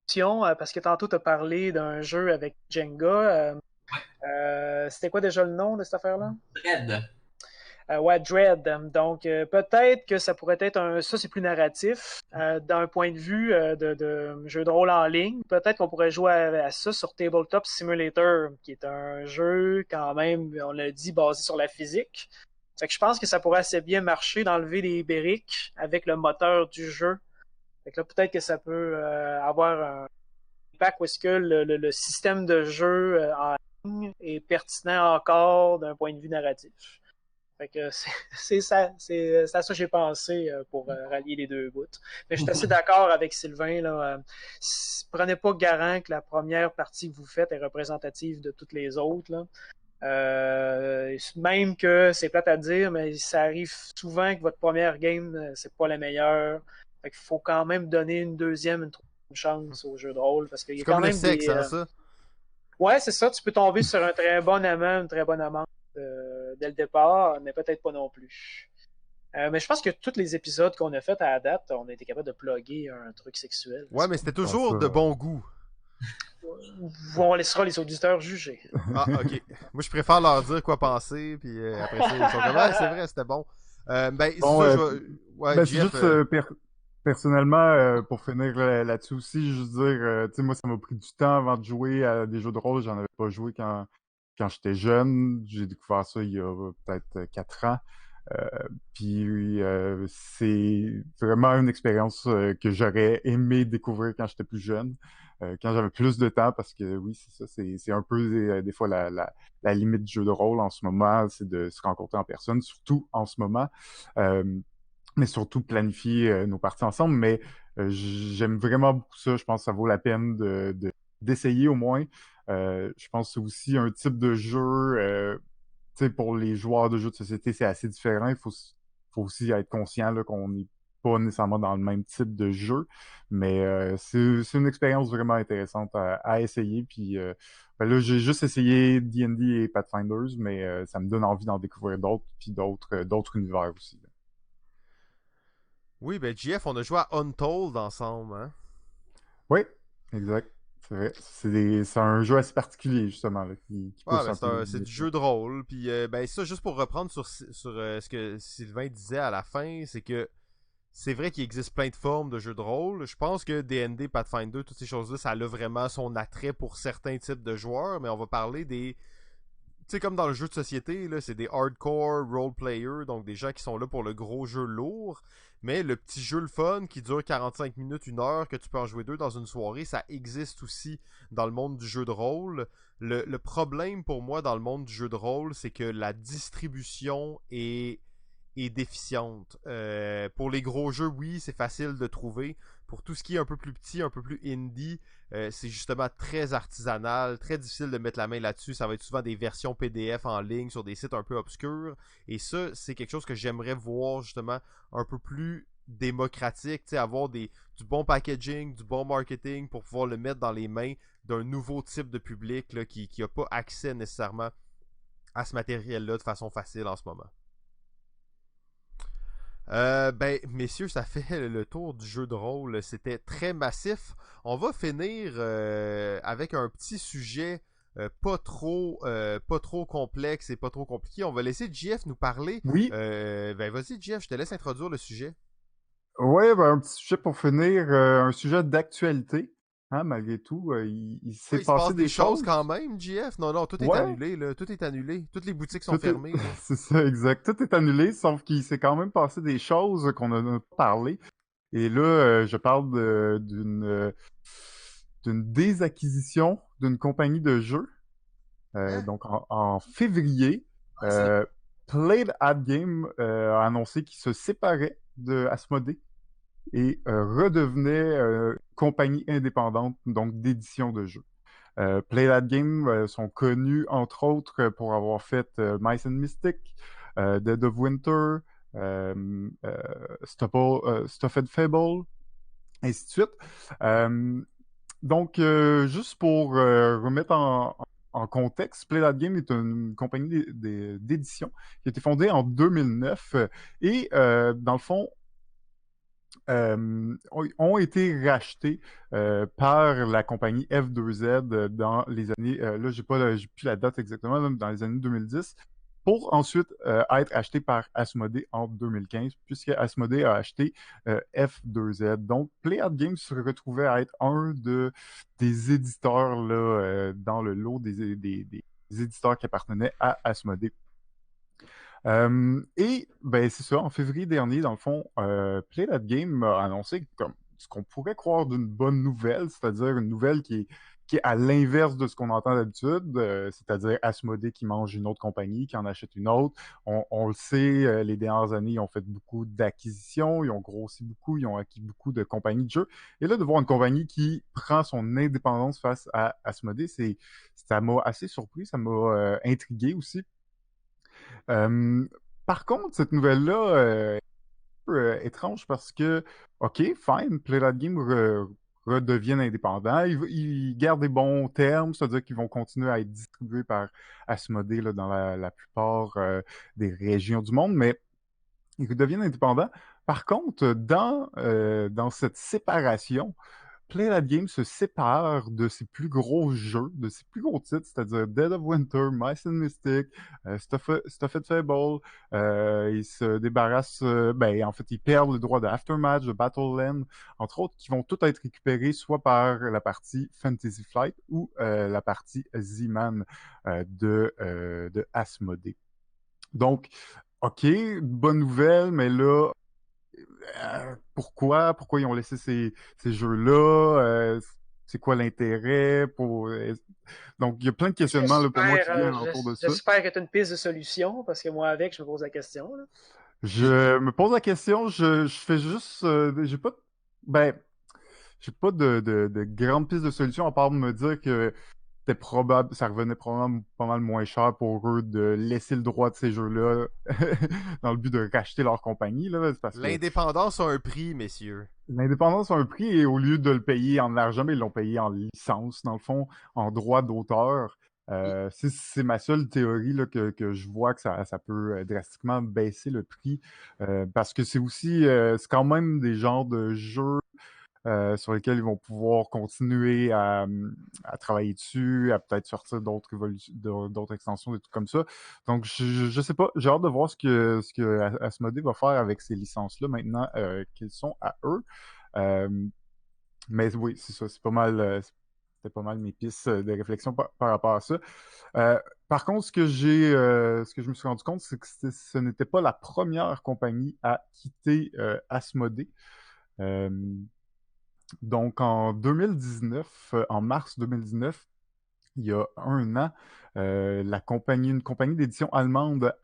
discussions parce que tantôt, tu as parlé d'un jeu avec Jenga. C'était quoi déjà le nom de cette affaire-là? Dread. Ouais, Dread. Donc, peut-être que ça pourrait être ça c'est plus narratif. D'un point de vue de jeu de rôle en ligne, peut-être qu'on pourrait jouer à ça sur Tabletop Simulator, qui est un jeu quand même, on l'a dit, basé sur la physique. Fait que je pense que ça pourrait assez bien marcher d'enlever les briques avec le moteur du jeu. Fait que là, peut-être que ça peut avoir un impact où est-ce que le système de jeu en ligne est pertinent encore d'un point de vue narratif. Fait que c'est à ça que j'ai pensé pour rallier les deux bouts. Mais je suis assez d'accord avec Sylvain. Là, prenez pas garant que la première partie que vous faites est représentative de toutes les autres. Là. Même que c'est plate à dire, mais ça arrive souvent que votre première game, c'est pas la meilleure. Fait qu'il faut quand même donner une deuxième, une troisième chance au jeu de rôle. Parce qu'il y a quand Comme le même sexe, des. hein, ça? Ouais, c'est ça. Tu peux tomber sur un très bon amant, une très bonne amante dès le départ, mais peut-être pas non plus. Mais je pense que tous les épisodes qu'on a fait à la date, on a été capable de plugger un truc sexuel. Ouais, mais c'était toujours de bon goût. On laissera les auditeurs juger. Ah, ok. Moi, je préfère leur dire quoi penser, puis après ça, ils sont comme, ouais, c'est vrai, c'était bon. Ben, Bon, ça, ouais, ben, Jeff, c'est juste personnellement, pour finir là-dessus aussi, juste dire, tu sais, moi, ça m'a pris du temps avant de jouer à des jeux de rôle. J'en avais pas joué quand j'étais jeune. J'ai découvert ça il y a peut-être 4 ans. Puis c'est vraiment une expérience que j'aurais aimé découvrir quand j'étais plus jeune, quand j'avais plus de temps, parce que oui, c'est ça, c'est un peu des fois la limite du jeu de rôle en ce moment, c'est de se rencontrer en personne, surtout en ce moment, mais surtout planifier nos parties ensemble. Mais j'aime vraiment beaucoup ça, je pense que ça vaut la peine d'essayer au moins. Je pense que c'est aussi un type de jeu tu sais, pour les joueurs de jeux de société, c'est assez différent. Faut aussi être conscient là, qu'on n'est pas nécessairement dans le même type de jeu. Mais c'est une expérience vraiment intéressante à essayer. Puis ben là, j'ai juste essayé D&D et Pathfinders, mais ça me donne envie d'en découvrir d'autres, puis d'autres univers aussi. Là. Oui, ben, Jeff, on a joué à Untold ensemble, hein? Oui, exact. C'est vrai. C'est un jeu assez particulier, justement, là, qui Ouais, pousse ben, un peu. c'est du jeu de rôle. Puis, ben, ça, juste pour reprendre sur ce que Sylvain disait à la fin, c'est que c'est vrai qu'il existe plein de formes de jeux de rôle. Je pense que D&D, Pathfinder, toutes ces choses-là, ça a vraiment son attrait pour certains types de joueurs, mais on va parler des... Tu sais, comme dans le jeu de société, là, c'est des hardcore role players, donc des gens qui sont là pour le gros jeu lourd. Mais le petit jeu le fun qui dure 45 minutes, 1 heure, que tu peux en jouer 2 dans une soirée, ça existe aussi dans le monde du jeu de rôle. Le problème pour moi dans le monde du jeu de rôle, c'est que la distribution est déficiente. Pour les gros jeux, oui, c'est facile de trouver. Pour tout ce qui est un peu plus petit, un peu plus indie, c'est justement très artisanal, très difficile de mettre la main là-dessus. Ça va être souvent des versions PDF en ligne sur des sites un peu obscurs. Et ça, c'est quelque chose que j'aimerais voir justement un peu plus démocratique, avoir du bon packaging, du bon marketing pour pouvoir le mettre dans les mains d'un nouveau type de public là, qui n'a pas accès nécessairement à ce matériel-là de façon facile en ce moment. Ben, messieurs, ça fait le tour du jeu de rôle. C'était très massif. On va finir avec un petit sujet pas trop complexe et pas trop compliqué. On va laisser JF nous parler. Oui, Ben, vas-y, JF, je te laisse introduire le sujet. ouais, ben, un petit sujet pour finir, un sujet d'actualité. Hein, malgré tout, il s'est Ouais, il se passé passe des des choses choses. quand même, JF. Non, non, tout est Ouais, annulé, là. Tout est annulé. Toutes les boutiques sont tout est... fermées, là. c'est ça, exact. Tout est annulé, sauf qu'il s'est quand même passé des choses qu'on a pas parlé. Et là, je parle d'une désacquisition d'une compagnie de jeux. Hein? Donc, en février, Ouais, c'est Played at Game a annoncé qu'il se séparait de Asmodée et redevenait compagnie indépendante, donc d'édition de jeux. Played at Game sont connus, entre autres, pour avoir fait Mice and Mystic, Dead of Winter, Stuffed Fable, ainsi de suite. Donc, juste pour remettre en contexte, Play That Game est une compagnie d'édition qui a été fondée en 2009 et, dans le fond, ont été rachetés par la compagnie F2Z dans les années, là, j'ai plus la date exactement, là, dans les années 2010, pour ensuite être acheté par Asmodee en 2015, puisque Asmodee a acheté F2Z. Donc, Playad Games se retrouvait à être des éditeurs là, dans le lot des éditeurs qui appartenaient à Asmodee. Et ben c'est ça, en février dernier, dans le fond, Play That Game a annoncé comme ce qu'on pourrait croire d'une bonne nouvelle, c'est-à-dire une nouvelle qui est à l'inverse de ce qu'on entend d'habitude, c'est-à-dire Asmodée qui mange une autre compagnie, qui en achète une autre. On le sait, les dernières années, ils ont fait beaucoup d'acquisitions, ils ont grossi beaucoup, ils ont acquis beaucoup de compagnies de jeux. Et là, de voir une compagnie qui prend son indépendance face à Asmodée, ça m'a assez surpris, ça m'a intrigué aussi. Euh, Par contre, cette nouvelle-là est un peu étrange parce que, OK, fine, Playdat Game redeviennent indépendants. Ils gardent des bons termes, c'est-à-dire qu'ils vont continuer à être distribués par Asmodee là, dans la plupart des régions du monde, mais ils redeviennent indépendants. Par contre, dans cette séparation, Play That Game se sépare de ses plus gros jeux, de ses plus gros titres, c'est-à-dire Dead of Winter, Mice and Mystic, Stuffed Fable. Ils se débarrassent, ben, en fait, ils perdent le droit de Aftermatch, de Battleland, entre autres, qui vont tout être récupérés soit par la partie Fantasy Flight ou la partie Z-Man de Asmodee. Donc, OK, bonne nouvelle, mais là, pourquoi ils ont laissé ces jeux-là? C'est quoi l'intérêt pour... Donc, il y a plein de questionnements là, pour moi qui viennent autour de ça. J'espère que tu as une piste de solution, parce que moi, avec, je me pose la question. Là. Je me pose la question, je fais juste... ben, j'ai pas de grande piste de solution à part de me dire que ça revenait probablement pas mal moins cher pour eux de laisser le droit de ces jeux-là dans le but de racheter leur compagnie, là, parce que L'indépendance a un prix, messieurs. l'indépendance a un prix et au lieu de le payer en argent, mais ils l'ont payé en licence, dans le fond, en droit d'auteur. C'est ma seule théorie là, que je vois que ça peut drastiquement baisser le prix parce que c'est aussi, c'est quand même des genres de jeux sur lesquels ils vont pouvoir continuer à travailler dessus, à peut-être sortir d'autres extensions, des trucs comme ça. Donc, je sais pas, j'ai hâte de voir ce que Asmodee va faire avec ces licences-là maintenant qu'ils sont à eux. Euh, mais oui, c'est ça, c'était pas mal mes pistes de réflexion par rapport à ça. Par contre, ce que je me suis rendu compte, c'est que ce n'était pas la première compagnie à quitter Asmodee. Euh, donc, en mars 2019, il y a un an, une compagnie d'édition allemande,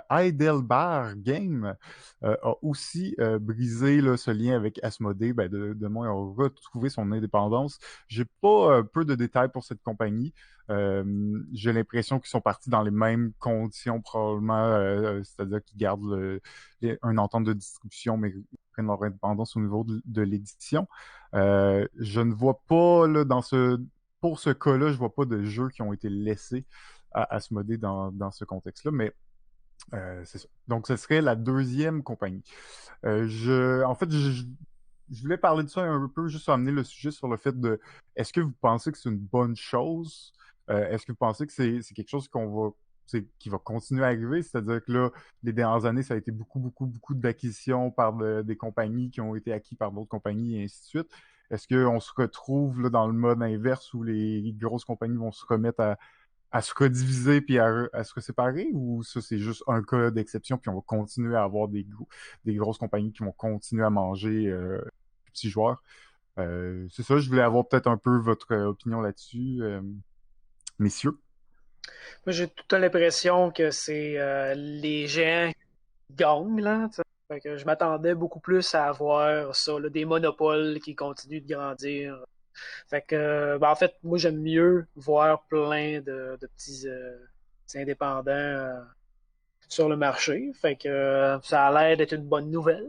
Heidelberg Game, a aussi brisé là, ce lien avec Asmodee. Ben, de moins, a retrouvé son indépendance. J'ai pas peu de détails pour cette compagnie. J'ai l'impression qu'ils sont partis dans les mêmes conditions probablement, c'est-à-dire qu'ils gardent une entente de distribution, mais prennent leur indépendance au niveau de l'édition. Je ne vois pas, là, pour ce cas-là, je vois pas de jeux qui ont été laissés à Asmodée dans ce contexte-là, mais c'est ça. Donc, ce serait la deuxième compagnie. En fait, je voulais parler de ça un peu, juste amener le sujet sur le fait de est-ce que vous pensez que c'est une bonne chose? Est-ce que vous pensez que c'est quelque chose qui va continuer à arriver? C'est-à-dire que là, les dernières années, ça a été beaucoup, beaucoup, beaucoup d'acquisitions par des compagnies qui ont été acquises par d'autres compagnies et ainsi de suite. Est-ce qu'on se retrouve là, dans le mode inverse où les grosses compagnies vont se remettre à se rediviser puis à se séparer, ou ça c'est juste un cas d'exception puis on va continuer à avoir des grosses compagnies qui vont continuer à manger les petits joueurs? C'est ça, je voulais avoir peut-être un peu votre opinion là-dessus, messieurs. Moi, j'ai tout le temps l'impression que c'est les géants qui gagnent, là. T'sais. Fait que je m'attendais beaucoup plus à avoir ça, là, des monopoles qui continuent de grandir. Fait que, en fait, moi, j'aime mieux voir plein de petits indépendants sur le marché. Fait que ça a l'air d'être une bonne nouvelle.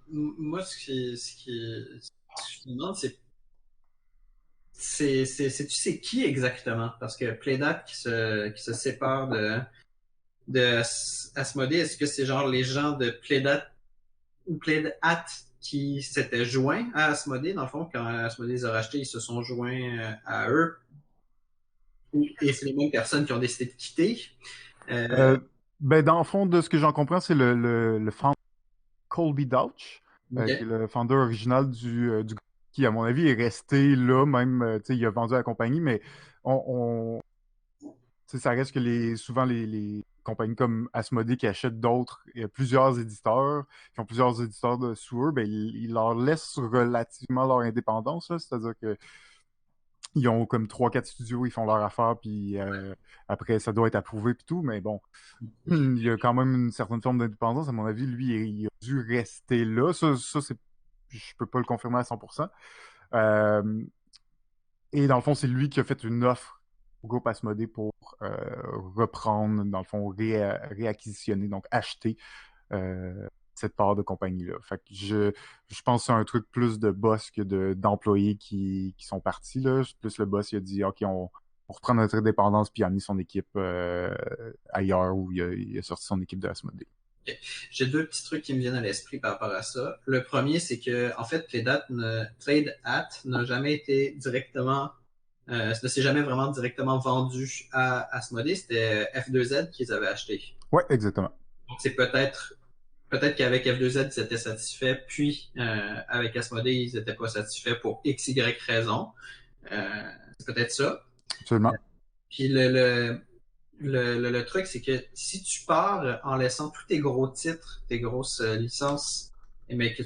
Moi, ce que je me demande, c'est qui exactement? Parce que Playdat qui se sépare de Asmodée, est-ce que c'est genre les gens de Playdat ou Playdat qui s'étaient joints à Asmodée, dans le fond, quand Asmodée les a rachetés, ils se sont joints à eux, et c'est les mêmes personnes qui ont décidé de quitter. Euh, ben, dans le fond, de ce que j'en comprends, c'est le founder Colby Douch, qui est Ok. le founder original du groupe, qui, à mon avis, est resté là, même, tu sais, il a vendu la compagnie, mais on, tu sais, ça reste que souvent les compagnies comme Asmodée qui achètent d'autres, plusieurs éditeurs, qui ont plusieurs éditeurs sous eux, ben, ils leur laissent relativement leur indépendance, là. C'est-à-dire que ils ont comme 3-4 studios, ils font leur affaire, puis après, ça doit être approuvé, puis tout, mais bon, il y a quand même une certaine forme d'indépendance. À mon avis, lui, il a dû rester là. Ça je peux pas le confirmer à 100%. Euh, et dans le fond, c'est lui qui a fait une offre au groupe Asmodée pour reprendre, dans le fond, réacquisitionner, donc acheter cette part de compagnie-là. Fait que je pense que c'est un truc plus de boss que d'employés qui sont partis, là. Plus le boss, il a dit, OK, on reprend notre indépendance, puis il a mis son équipe ailleurs, où il a sorti son équipe de Asmodée. Ok. J'ai deux petits trucs qui me viennent à l'esprit par rapport à ça. Le premier, c'est que, en fait, Playdat n'a jamais été directement, ne s'est jamais vraiment directement vendu à Asmodée. C'était F2Z qui les avait achetés. Ouais, exactement. Donc, c'est peut-être qu'avec F2Z, ils étaient satisfaits, puis avec Asmodée, ils n'étaient pas satisfaits pour X, Y raison. C'est peut-être ça. Absolument. Puis le truc, c'est que si tu pars en laissant tous tes gros titres, tes grosses licences, mais que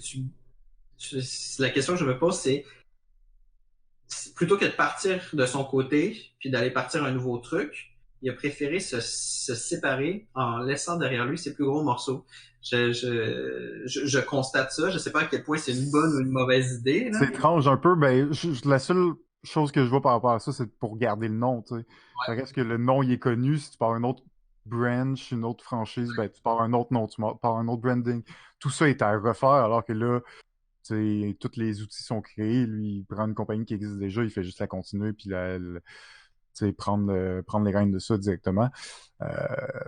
la question que je me pose, c'est plutôt que de partir de son côté, puis d'aller partir un nouveau truc, il a préféré se séparer en laissant derrière lui ses plus gros morceaux. Je constate ça. Je sais pas à quel point c'est une bonne ou une mauvaise idée, là. C'est étrange un peu. Ben, la seule chose que je vois par rapport à ça, c'est pour garder le nom, tu sais. Ça Ouais. reste que le nom, il est connu. Si tu pars un autre branch, une autre franchise, ben, tu pars un autre nom, pars un autre branding. Tout ça est à refaire, alors que là, tu sais, tous les outils sont créés. Lui, il prend une compagnie qui existe déjà, il fait juste la continuer, puis tu sais, prendre les rênes de ça directement. Euh,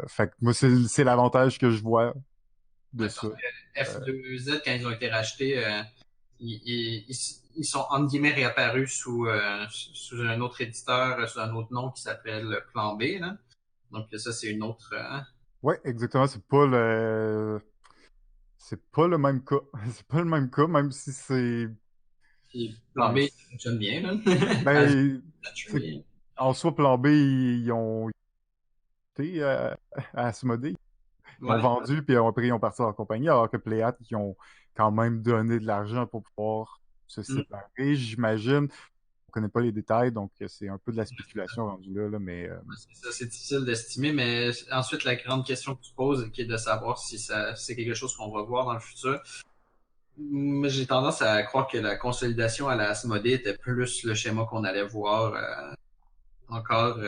Fait que moi, c'est l'avantage que je vois de Ouais, ça. parce que F2Z, quand ils ont été rachetés, ils sont entre guillemets réapparus sous un autre éditeur, sous un autre nom qui s'appelle Plan B, là. Donc ça, c'est une autre. Ouais, exactement. C'est pas le même cas. C'est pas le même cas, même si c'est. Puis Plan Ben, B, ça fonctionne bien, là. As ben, c'est- Century. en soi, Plan B, ils ont été à Asmodée. Ils ont Ouais. vendu, puis après, ils ont parti en compagnie, alors que Playat, ils ont quand même donné de l'argent pour pouvoir se Mm. séparer, j'imagine. On connaît pas les détails, donc c'est un peu de la spéculation rendue là, mais C'est ça, c'est difficile d'estimer, mais ensuite, la grande question que tu poses, qui est de savoir si c'est quelque chose qu'on va voir dans le futur. Moi, j'ai tendance à croire que la consolidation à la Asmodée était plus le schéma qu'on allait voir encore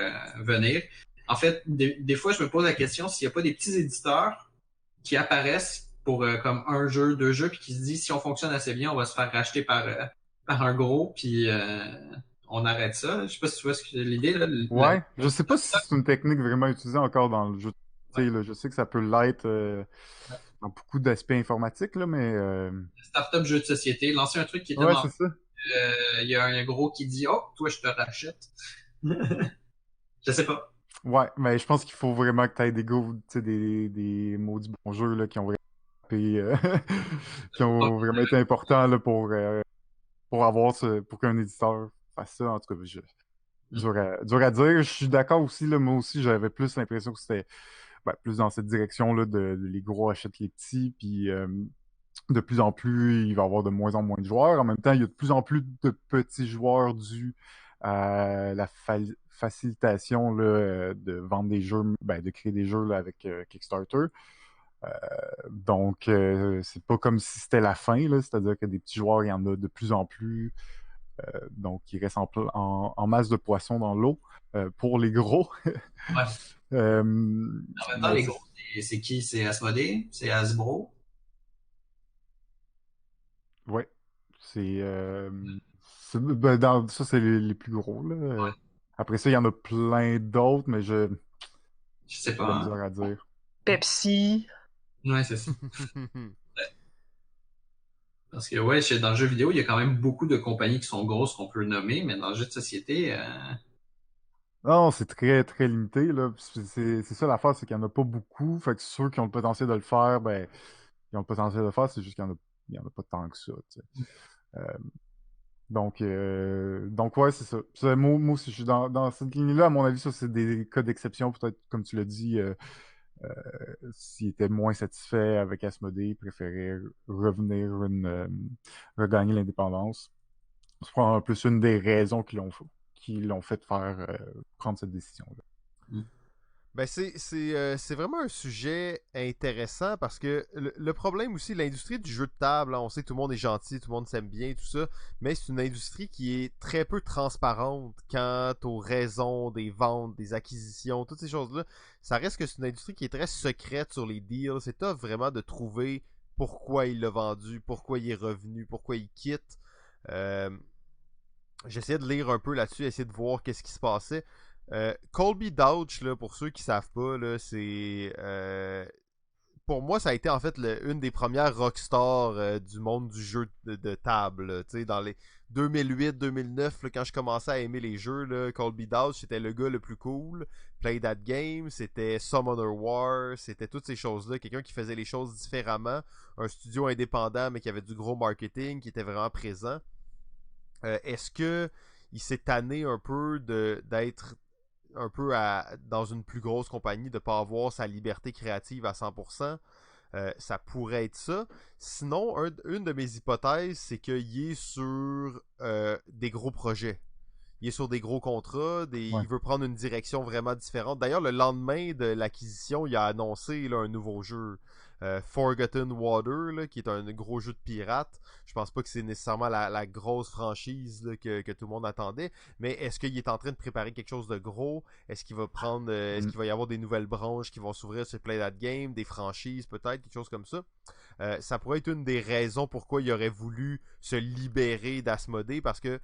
venir. En fait, des fois, je me pose la question s'il n'y a pas des petits éditeurs qui apparaissent pour comme un jeu, deux jeux, puis qui se dit si on fonctionne assez bien, on va se faire racheter par un gros, puis on arrête ça. Je sais pas si tu vois l'idée là. Ouais, je sais pas si c'est une technique vraiment utilisée encore dans le jeu. Tu sais, là, je sais que ça peut l'être dans beaucoup d'aspects informatiques, là, mais Startup jeu de société, lancer un truc qui est ouais, tellement c'est ça. il y a un gros qui dit oh toi je te rachète. Je sais pas. Ouais, mais je pense qu'il faut vraiment que tu aies des gros, tu sais, des maudits bons jeux là, qui ont vraiment été, qui ont vraiment été importants là, pour avoir pour qu'un éditeur fasse ça. En tout cas, dur à dire. Je suis d'accord aussi, là, moi aussi, j'avais plus l'impression que c'était plus dans cette direction là, de les gros achètent les petits, puis de plus en plus, il va y avoir de moins en moins de joueurs. En même temps, il y a de plus en plus de petits joueurs dû à la facilitation là, de vendre des jeux, de créer des jeux là, avec Kickstarter. Donc, c'est pas comme si c'était la fin, là, c'est-à-dire que des petits joueurs, il y en a de plus en plus. Donc, il reste en masse de poissons dans l'eau pour les gros. Ouais. En même temps, mais les gros, c'est qui? C'est Asmodée? C'est Hasbro? ouais. Ça, c'est les plus gros, là. Après ça, il y en a plein d'autres, mais Je sais j'ai pas. de la Hein? misère à dire. Pepsi. Ouais, c'est ça. Parce que ouais, dans le jeu vidéo, il y a quand même beaucoup de compagnies qui sont grosses qu'on peut nommer, mais dans le jeu de société, Non, c'est très, très limité, là. Puis c'est ça l'affaire, c'est qu'il n'y en a pas beaucoup. Fait que ceux qui ont le potentiel de le faire, ils ont le potentiel de le faire, c'est juste qu'il y en a pas tant que ça, tu sais. Euh, donc ouais, c'est ça. Moi aussi, je suis dans cette ligne-là. À mon avis, ça, c'est des cas d'exception. Peut-être, comme tu l'as dit, euh, s'il était moins satisfait avec Asmodée, il préférait revenir regagner l'indépendance. C'est probablement plus une des raisons qui l'ont fait prendre cette décision-là. Ben c'est vraiment un sujet intéressant parce que le problème aussi, l'industrie du jeu de table, hein, on sait que tout le monde est gentil, tout le monde s'aime bien, tout ça, mais c'est une industrie qui est très peu transparente quant aux raisons des ventes, des acquisitions, toutes ces choses-là. Ça reste que c'est une industrie qui est très secrète sur les deals. C'est tough vraiment de trouver pourquoi il l'a vendu, pourquoi il est revenu, pourquoi il quitte. Euh, J'essayais de lire un peu là-dessus, essayer de voir qu'est-ce qui se passait. Colby Dodge, là, pour ceux qui savent pas, là, c'est pour moi, ça a été en fait une des premières rockstars du monde du jeu de table. Dans les 2008-2009, quand je commençais à aimer les jeux, là, Colby Dodge, c'était le gars le plus cool. Play That Game, c'était Summoner War, c'était toutes ces choses-là. Quelqu'un qui faisait les choses différemment. Un studio indépendant, mais qui avait du gros marketing, qui était vraiment présent. Est-ce que il s'est tanné un peu d'être un peu dans une plus grosse compagnie, de ne pas avoir sa liberté créative à 100%? Ça pourrait être ça. Sinon, une de mes hypothèses, c'est qu'il est sur des gros projets. Il est sur des gros contrats, Ouais. il veut prendre une direction vraiment différente. D'ailleurs, le lendemain de l'acquisition, il a annoncé là, un nouveau jeu. Forgotten Water, là, qui est un gros jeu de pirate. Je pense pas que c'est nécessairement la grosse franchise là, que tout le monde attendait. Mais est-ce qu'il est en train de préparer quelque chose de gros? Est-ce qu'il va prendre. Est-ce qu'il va y avoir des nouvelles branches qui vont s'ouvrir sur Play That Game, des franchises peut-être, quelque chose comme ça? Ça pourrait être une des raisons pourquoi il aurait voulu se libérer d'Asmodée, parce que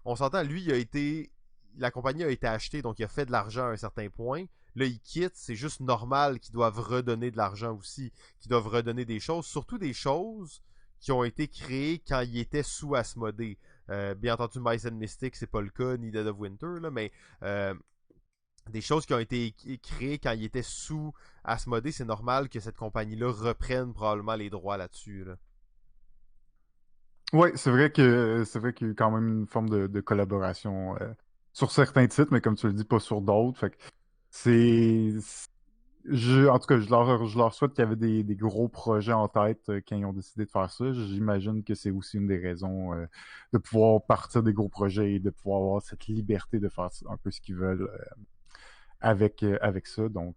on s'entend, lui, la compagnie a été achetée, donc il a fait de l'argent à un certain point. Là, il quitte, c'est juste normal qu'ils doivent redonner de l'argent aussi, qu'ils doivent redonner des choses, surtout des choses qui ont été créées quand il était sous Asmodée. Bien entendu, Mice and Mystic, c'est pas le cas, ni Dead of Winter, là, mais des choses qui ont été créées quand il était sous Asmodée, c'est normal que cette compagnie-là reprenne probablement les droits là-dessus. Là. Oui, c'est vrai qu'il y a eu quand même une forme de collaboration sur certains titres, mais comme tu le dis, pas sur d'autres. Fait que c'est. En tout cas, je leur souhaite qu'il y avait des gros projets en tête quand ils ont décidé de faire ça. J'imagine que c'est aussi une des raisons de pouvoir partir des gros projets et de pouvoir avoir cette liberté de faire un peu ce qu'ils veulent avec ça. Donc,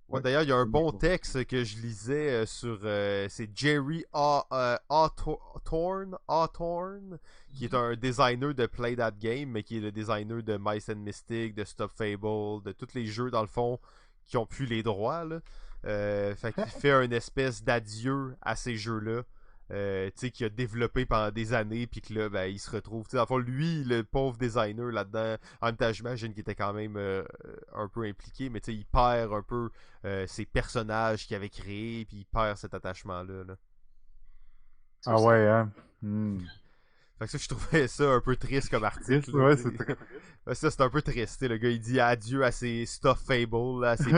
Ouais, ouais. d'ailleurs, il y a un bon texte que je lisais c'est Jerry Hawthorne, qui est un designer de Play That Game, mais qui est le designer de Mice and Mystic, de Stop Fable, de tous les jeux, dans le fond, qui ont pu les droits. Là. Fait qu'il fait une espèce d'adieu à ces jeux-là. Tu sais, qu'il a développé pendant des années, puis que là, ben, il se retrouve. Tu sais, dans le fond, lui, le pauvre designer là-dedans, en même temps, j'imagine qu'il était quand même un peu impliqué, mais tu sais, il perd un peu ses personnages qu'il avait créés, puis il perd cet attachement-là. Là. Ah ouais, hein. Fait que ça, je trouvais ça un peu triste comme article. Triste, là, ouais, tu c'est sais. très triste. Ça, c'est un peu triste. Tu sais, le gars, il dit adieu à ses stuff fables, là, à ses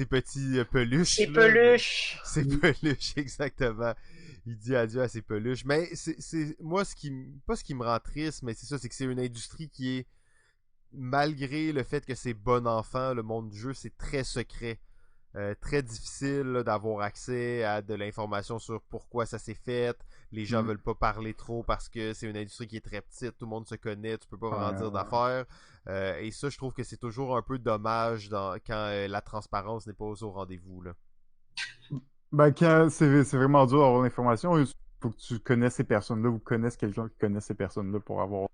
petits peluches. C'est là. peluche. Ses peluches, exactement. Il dit adieu à ses peluches. Mais c'est moi, pas ce qui me rend triste, mais c'est ça, c'est que c'est une industrie qui est, malgré le fait que c'est bon enfant, le monde du jeu, c'est très secret. Très difficile là, d'avoir accès à de l'information sur pourquoi ça s'est fait. Les gens veulent pas parler trop parce que c'est une industrie qui est très petite, tout le monde se connaît, tu peux pas vraiment dire d'affaires. Et ça, je trouve que c'est toujours un peu dommage quand la transparence n'est pas au rendez-vous. Là. Ben, quand c'est vraiment dur d'avoir l'information, il faut que tu connaisses ces personnes-là ou connaisses quelqu'un qui connaît ces personnes-là pour avoir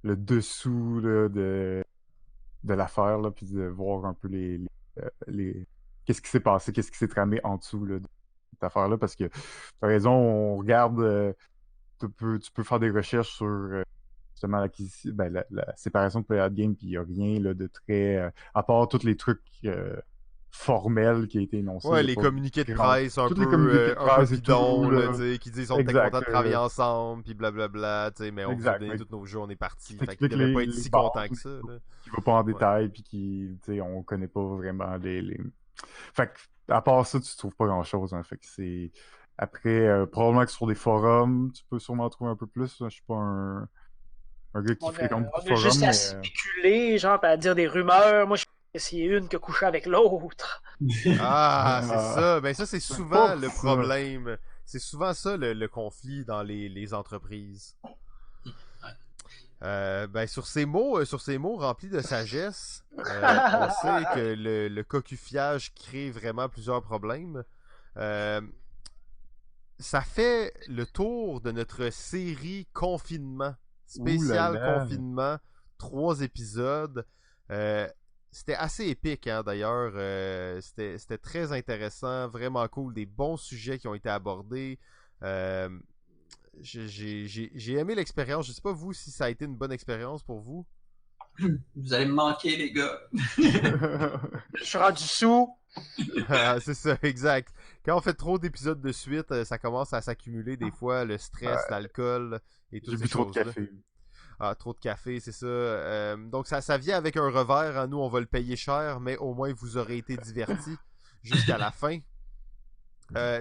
le dessous là, de l'affaire, là, puis de voir un peu qu'est-ce qui s'est passé, qu'est-ce qui s'est tramé en dessous là, de cette affaire-là, parce que t'as raison, on regarde, tu peux faire des recherches sur justement la séparation de Playad Game, puis il n'y a rien là, de très... à part tous les trucs formels qui a été énoncé. Ouais, Il y a les pas communiqués de grand- presse un Tous les communiqués de peu presse et bidons, tout, là, là. tu sais, qui disent on était Exact, contents de travailler ensemble, puis blablabla, tu sais, mais on vous a exact. donné tous nos jeux, on est partis. Qui Fait qu'ils t'explique devaient pas être les si bases, contents que ça. Là. qui va pas en Ouais. détail, puis qui, tu sais, on connaît pas vraiment les... Fait que, à part ça, tu trouves pas grand-chose, hein. Fait que c'est... Après, probablement que sur des forums, tu peux sûrement trouver un peu plus. Je suis pas un gars qui fréquente beaucoup de On a juste forums, à mais... spéculer, genre, à dire des rumeurs. Moi, je pense que c'est une qui a couché avec l'autre. Ah, c'est Ah, ça. Ben ça, c'est c'est souvent pas le ça. problème. C'est souvent ça le conflit dans les entreprises. Ben sur ces mots remplis de sagesse, on sait que le cocufiage crée vraiment plusieurs problèmes. Euh, Ça fait le tour de notre série confinement, Ouh là spécial là. confinement, 3 épisodes. Euh, C'était assez épique, hein, d'ailleurs. C'était très intéressant, vraiment cool, des bons sujets qui ont été abordés. Euh, j'ai aimé l'expérience. Je sais pas vous si ça a été une bonne expérience pour vous. Vous allez me manquer, les gars. Je suis rendu sous. Ah, c'est ça, exact. Quand on fait trop d'épisodes de suite, ça commence à s'accumuler des fois, le stress, l'alcool et toutes J'ai ces bu trop de choses-là. café. Ah, trop de café, c'est ça. Donc ça vient avec un revers. Hein. Nous, on va le payer cher, mais au moins vous aurez été divertis jusqu'à la fin.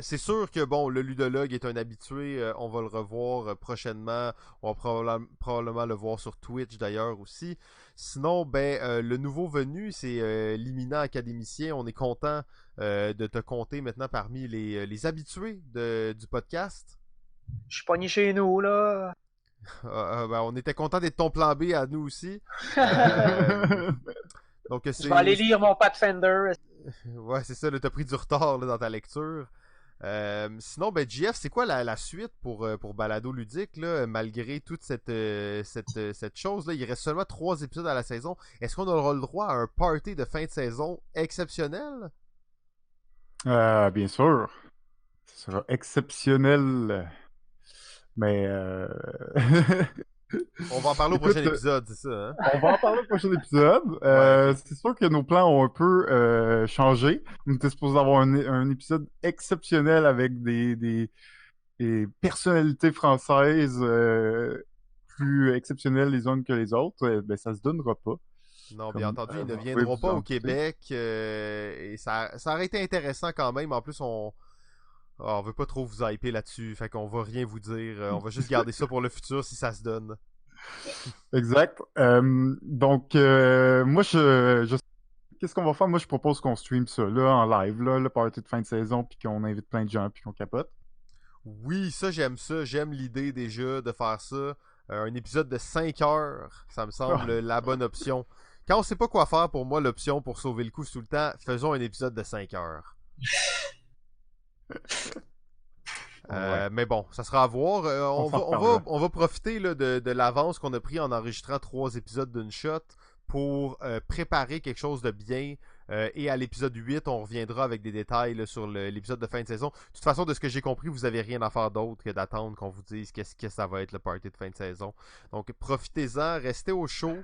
C'est sûr que bon, le ludologue est un habitué. On va le revoir prochainement. On va probablement le voir sur Twitch d'ailleurs aussi. Sinon, ben le nouveau venu, c'est l'imminent académicien. On est content de te compter maintenant parmi les habitués du podcast. Je suis pogné chez nous, là. Ben, on était content d'être ton plan B à nous aussi. Donc Je vais aller lire mon Pathfinder. Ouais, c'est ça, là, t'as pris du retard là, dans ta lecture. Sinon, ben, JF, c'est quoi la suite pour Balado Ludique, là, malgré toute cette chose-là? Il reste seulement 3 épisodes à la saison. Est-ce qu'on aura le droit à un party de fin de saison exceptionnel? Bien sûr. Ce sera exceptionnel. Mais On va en parler au Écoute, prochain épisode, c'est ça, hein? on va en parler au prochain épisode. Ouais, ok. C'est sûr que nos plans ont un peu changé. On était supposé avoir un épisode exceptionnel avec des personnalités françaises plus exceptionnelles les unes que les autres. Ben, ça se donnera pas. Non, Comme, bien entendu, ils ne vous pouvez viendront vous pas en au douter. Québec. Et ça aurait été intéressant quand même. En plus, on veut pas trop vous hyper là-dessus. Fait qu'on va rien vous dire. On va juste garder ça pour le futur si ça se donne. Exact. Donc, moi, qu'est-ce qu'on va faire? Moi, je propose qu'on stream ça là en live, là, le party de fin de saison, puis qu'on invite plein de gens, puis qu'on capote. Oui, ça, j'aime ça. J'aime l'idée déjà de faire ça. Un épisode de 5 heures, ça me semble la bonne option. Quand on sait pas quoi faire, pour moi, l'option pour sauver le coup, c'est tout le temps, faisons un épisode de 5 heures. Ouais. Mais bon, ça sera à voir. On s'en reparlera. On va profiter là, de l'avance qu'on a pris en enregistrant 3 épisodes d'une shot pour préparer quelque chose de bien. Et à l'épisode 8, on reviendra avec des détails là, sur l'épisode de fin de saison. De toute façon, de ce que j'ai compris, vous avez rien à faire d'autre que d'attendre qu'on vous dise qu'est-ce que ça va être le party de fin de saison. Donc profitez-en, restez au chaud,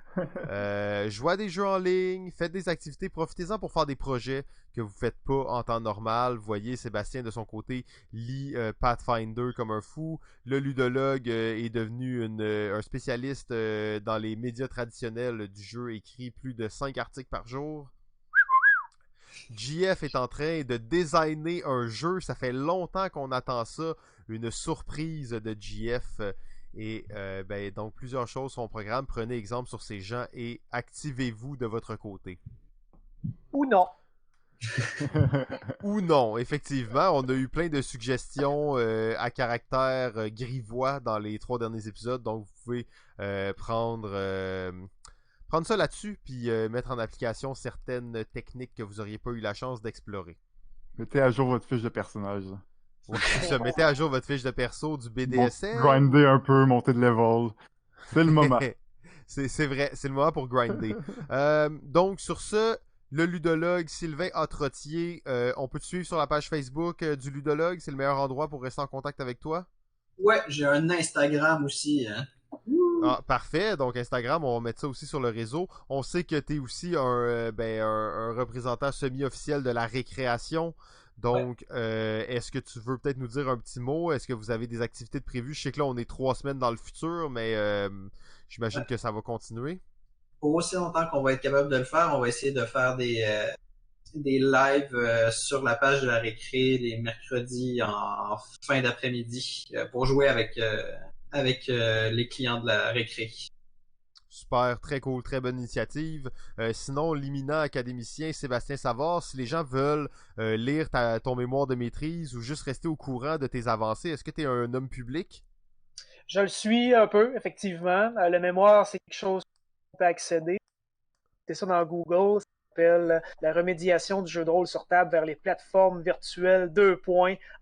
jouez à des jeux en ligne, faites des activités, profitez-en pour faire des projets que vous faites pas en temps normal. Vous voyez, Sébastien de son côté lit Pathfinder comme un fou. Le ludologue est devenu un spécialiste dans les médias traditionnels du jeu, écrit plus de 5 articles par jour. JF est en train de designer un jeu. Ça fait longtemps qu'on attend ça. Une surprise de JF. Et donc plusieurs choses sont au programme. Prenez exemple sur ces gens et activez-vous de votre côté. Ou non. Ou non, effectivement. On a eu plein de suggestions à caractère grivois dans les 3 derniers épisodes. Donc vous pouvez prendre ça là-dessus, puis mettre en application certaines techniques que vous n'auriez pas eu la chance d'explorer. Mettez à jour votre fiche de personnage. Ouais, mettez à jour votre fiche de perso du BDSM. Grinder un peu, monter de level. C'est le moment. c'est vrai, c'est le moment pour grinder. Donc, sur ce, le ludologue Sylvain Atrotier, on peut te suivre sur la page Facebook du ludologue. C'est le meilleur endroit pour rester en contact avec toi. Ouais, j'ai un Instagram aussi. Hein. Ah, parfait. Donc, Instagram, on va mettre ça aussi sur le réseau. On sait que tu es aussi un représentant semi-officiel de la récréation. Donc, est-ce que tu veux peut-être nous dire un petit mot? Est-ce que vous avez des activités de prévues? Je sais que là, on est 3 semaines dans le futur, mais j'imagine que ça va continuer. Pour aussi longtemps qu'on va être capable de le faire, on va essayer de faire des lives sur la page de la récré les mercredis en fin d'après-midi pour jouer avec les clients de la récré. Super, très cool, très bonne initiative. Sinon, l'éminent académicien Sébastien Savard, si les gens veulent lire ton mémoire de maîtrise ou juste rester au courant de tes avancées, est-ce que tu es un homme public? Je le suis un peu, effectivement. Le mémoire, c'est quelque chose qu'on peut accéder. C'est ça dans Google. Ça s'appelle la remédiation du jeu de rôle sur table vers les plateformes virtuelles 2.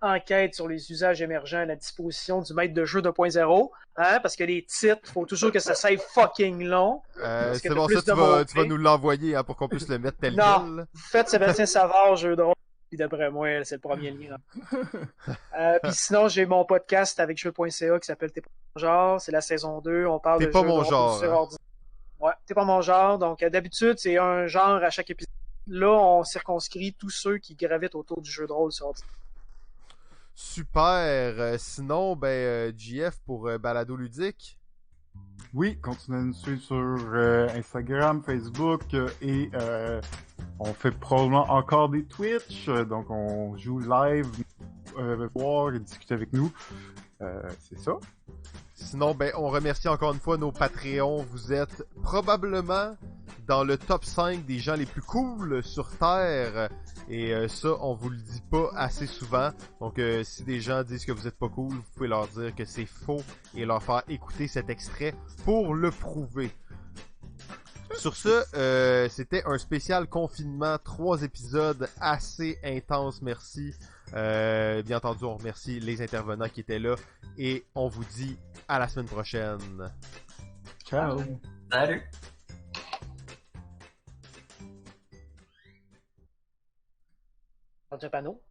Enquête sur les usages émergents à la disposition du maître de jeu 2.0. Hein? Parce que les titres, il faut toujours que ça soit fucking long. C'est bon, ça, tu vas nous l'envoyer hein, pour qu'on puisse le mettre tel quel. Non, faites Sébastien Savard, jeu de rôle. Puis d'après moi, c'est le premier lien. Puis sinon, j'ai mon podcast avec jeu.ca qui s'appelle T'es pas mon genre. C'est la saison 2. On parle de jeux pas mon genre. Ouais, T'es pas mon genre. Donc, d'habitude, c'est un genre à chaque épisode. Là, on circonscrit tous ceux qui gravitent autour du jeu de rôle sur ordinateur. Super. Sinon, JF pour Balado Ludique. Oui, continuez à nous suivre sur Instagram, Facebook et on fait probablement encore des Twitch. Donc, on joue live, voir et discuter avec nous. C'est ça. Sinon, on remercie encore une fois nos Patreons. Vous êtes probablement dans le top 5 des gens les plus cool sur Terre. Et ça, on vous le dit pas assez souvent. Donc, si des gens disent que vous êtes pas cool, vous pouvez leur dire que c'est faux et leur faire écouter cet extrait pour le prouver. Sur ce, c'était un spécial confinement, 3 épisodes assez intenses, merci. Bien entendu, on remercie les intervenants qui étaient là et on vous dit à la semaine prochaine. Ciao! Salut! Dans un panneau.